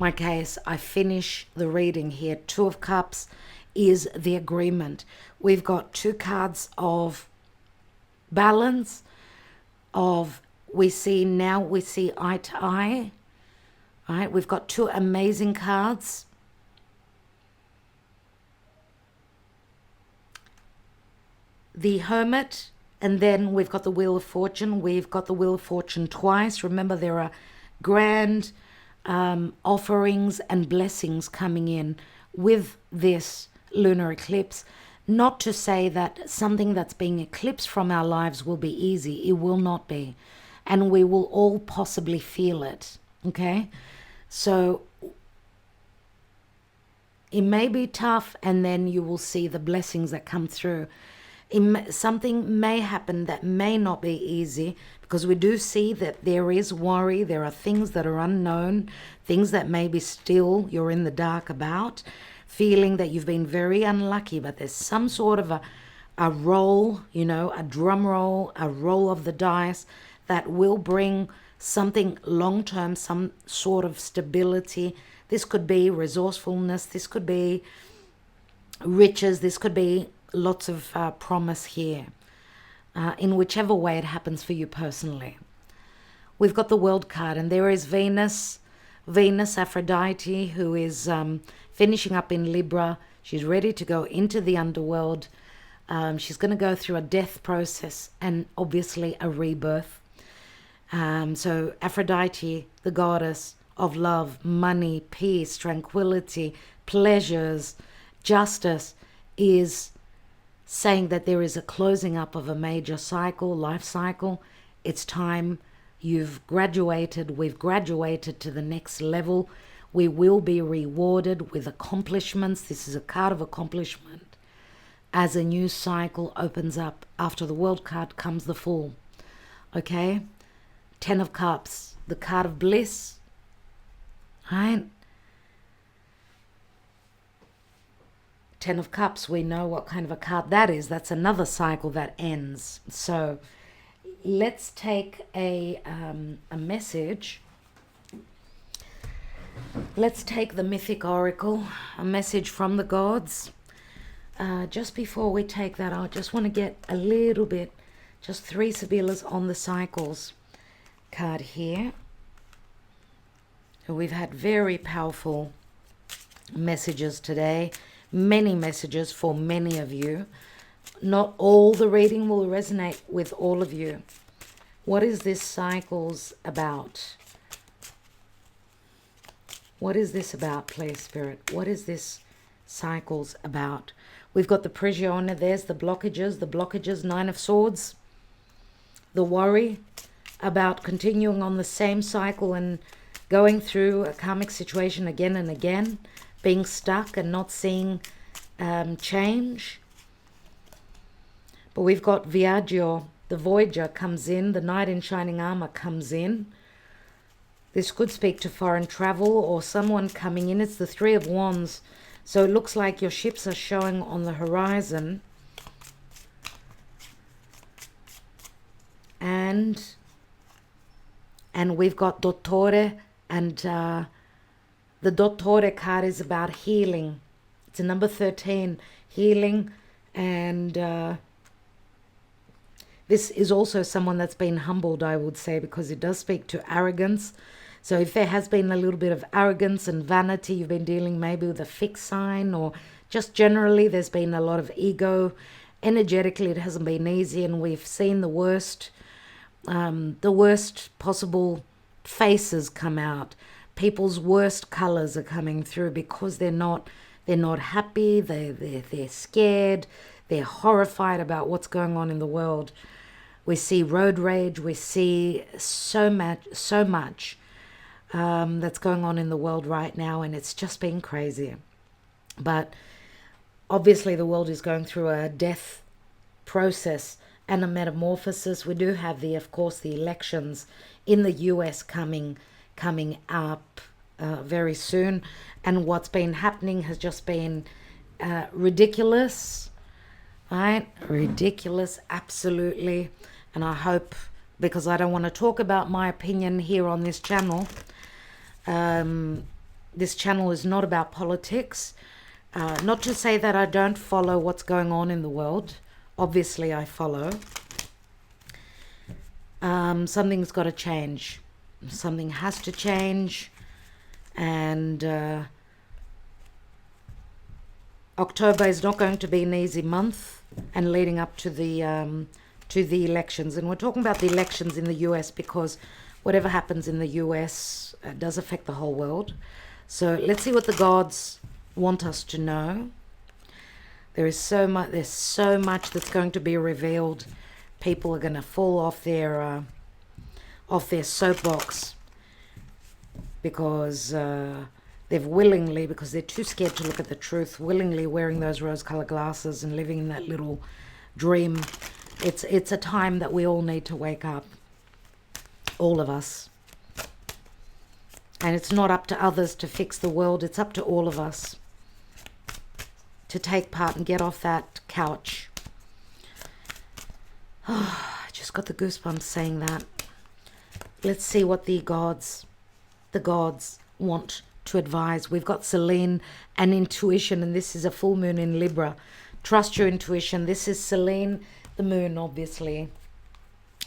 my case. I finish the reading here. Two of Cups is the agreement. We've got two cards of balance, of we see eye to eye. All right, we've got two amazing cards. The Hermit, and then we've got the Wheel of Fortune. We've got the Wheel of Fortune twice. Remember, there are grand offerings and blessings coming in with this lunar eclipse. Not to say that something that's being eclipsed from our lives will be easy. It will not be. And we will all possibly feel it. Okay? So it may be tough, and then you will see the blessings that come through. Something may happen that may not be easy, because we do see that there is worry. There are things that are unknown, things that maybe still you're in the dark about, feeling that you've been very unlucky, but there's some sort of a roll, a drum roll, a roll of the dice that will bring something long-term, some sort of stability. This could be resourcefulness, this could be riches, this could be lots of promise here, in whichever way it happens for you personally. We've got the World card, and there is Venus, Aphrodite, who is finishing up in Libra. She's ready to go into the underworld. She's going to go through a death process and obviously a rebirth. So Aphrodite, the goddess of love, money, peace, tranquility, pleasures, justice, is saying that there is a closing up of a major cycle, life cycle. It's time. You've graduated. We've graduated to the next level. We will be rewarded with accomplishments. This is a card of accomplishment. As a new cycle opens up, after the World card comes the Fool. Okay? 10 of Cups, the card of bliss. Right? 10 of Cups, we know what kind of a card that is. That's another cycle that ends. So let's take a message. Let's take the Mythic Oracle, a message from the gods. Just before we take that, I just want to get a little bit, just 3 Sibyllahs on the cycles card here. We've had very powerful messages today. Many messages for many of you. Not all the reading will resonate with all of you. What is this cycles about? What is this about, please, Spirit? What is this cycles about? We've got the Prigione. There's the blockages, 9 of Swords. The worry about continuing on the same cycle and going through a karmic situation again and again. Being stuck and not seeing change. But we've got Viaggio, the Voyager comes in, the Knight in Shining Armor comes in. This could speak to foreign travel or someone coming in. It's the 3 of Wands. So it looks like your ships are showing on the horizon. And we've got Dottore, and the Dottore card is about healing. It's a number 13, healing, and this is also someone that's been humbled, I would say, because it does speak to arrogance. So if there has been a little bit of arrogance and vanity, you've been dealing maybe with a fixed sign, or just generally there's been a lot of ego. Energetically, it hasn't been easy, and we've seen the worst possible faces come out. People's worst colors are coming through because they're not happy. They're scared. They're horrified about what's going on in the world. We see road rage. We see so much that's going on in the world right now, and it's just been crazy. But obviously the world is going through a death process and a metamorphosis. We do have of course, the elections in the US coming up very soon, and what's been happening has just been ridiculous, right? Ridiculous, absolutely. And I hope, because I don't want to talk about my opinion here on this channel, this channel is not about politics. Not to say that I don't follow what's going on in the world. Obviously I follow. Something's got to change. Something has to change. And October is not going to be an easy month, and leading up to the elections. And we're talking about the elections in the US because whatever happens in the US does affect the whole world. So let's see what the gods want us to know. There's so much that's going to be revealed. People are going to fall off their soapbox because they've willingly, because they're too scared to look at the truth, willingly wearing those rose-colored glasses and living in that little dream. It's a time that we all need to wake up, all of us. And it's not up to others to fix the world. It's up to all of us to take part and get off that couch. Oh, I just got the goosebumps saying that. let's see what the gods want to advise. We've got Selene and intuition, and this is a full moon in Libra. Trust your intuition. This is Selene, the moon, obviously.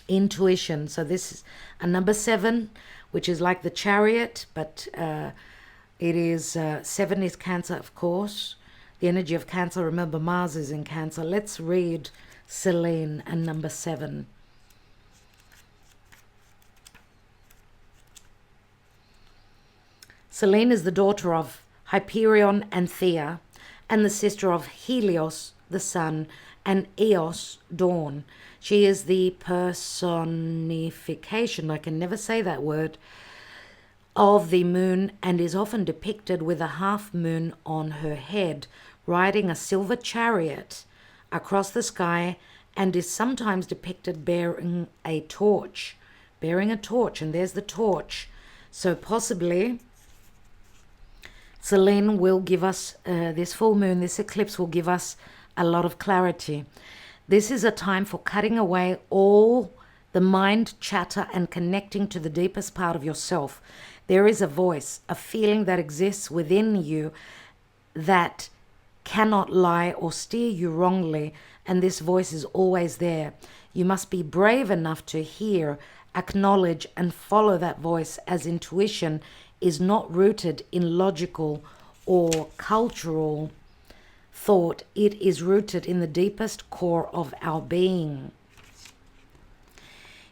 Intuition. So this is a number 7, which is like the Chariot, but it is 7 is Cancer, of course. The energy of Cancer. Remember, Mars is in Cancer. Let's read Selene and number 7. Selene is the daughter of Hyperion and Thea, and the sister of Helios, the sun, and Eos, dawn. She is the personification, I can never say that word, of the moon, and is often depicted with a half moon on her head, riding a silver chariot across the sky, and is sometimes depicted bearing a torch. And there's the torch. So possibly Selene will give us, this full moon, this eclipse will give us a lot of clarity. This is a time for cutting away all the mind chatter and connecting to the deepest part of yourself. There is a voice, a feeling that exists within you that cannot lie or steer you wrongly, and this voice is always there. You must be brave enough to hear, acknowledge, and follow that voice, as intuition is not rooted in logical or cultural thought. It is rooted in the deepest core of our being.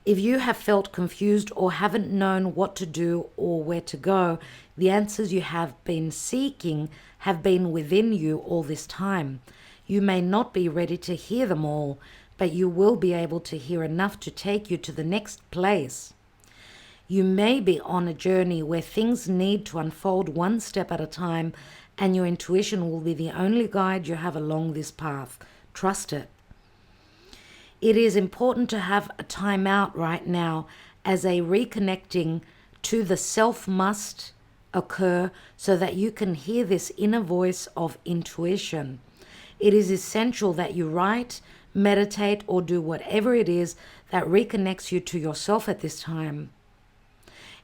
If you have felt confused or haven't known what to do or where to go, the answers you have been seeking have been within you all this time. You may not be ready to hear them all, but you will be able to hear enough to take you to the next place. You may be on a journey where things need to unfold one step at a time, and your intuition will be the only guide you have along this path. Trust it. It is important to have a time out right now, as a reconnecting to the self must occur so that you can hear this inner voice of intuition. It is essential that you write, meditate, or do whatever it is that reconnects you to yourself at this time.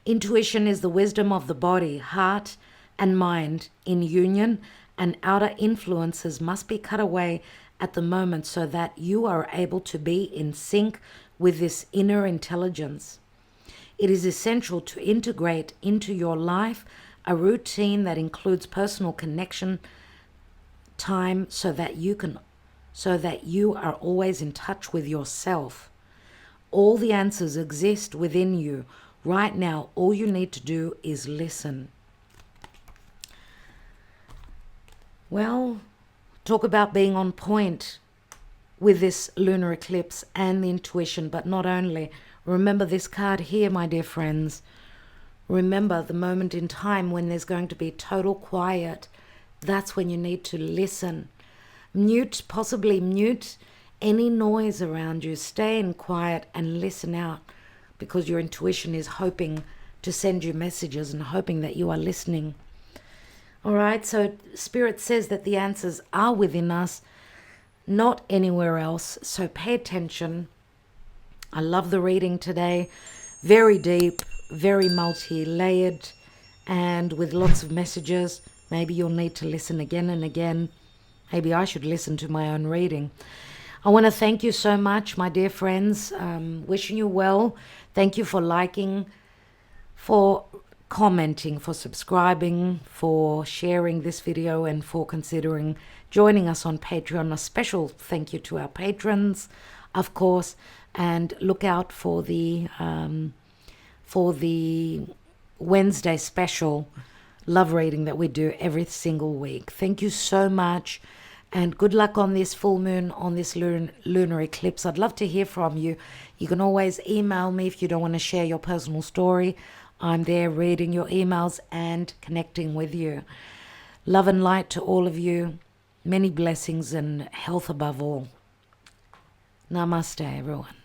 Intuition is the wisdom of the body, heart, and mind in union, and outer influences must be cut away at the moment so that you are able to be in sync with this inner intelligence. It is essential to integrate into your life a routine that includes personal connection time so that you are always in touch with yourself. All the answers exist within you. Right now, all you need to do is listen. Well, talk about being on point with this lunar eclipse and the intuition, but not only. Remember this card here, my dear friends. Remember the moment in time when there's going to be total quiet. That's when you need to listen. Possibly mute any noise around you. Stay in quiet and listen out, because your intuition is hoping to send you messages and hoping that you are listening. All right, so Spirit says that the answers are within us, not anywhere else. So pay attention. I love the reading today. Very deep, very multi-layered, and with lots of messages. Maybe you'll need to listen again and again. Maybe I should listen to my own reading. I want to thank you so much, my dear friends. Wishing you well. Thank you for liking, for commenting, for subscribing, for sharing this video, and for considering joining us on Patreon. A special thank you to our patrons, of course, and look out for the Wednesday special love reading that we do every single week. Thank you so much. And good luck on this full moon, on this lunar eclipse. I'd love to hear from you. You can always email me if you don't want to share your personal story. I'm there reading your emails and connecting with you. Love and light to all of you. Many blessings and health above all. Namaste, everyone.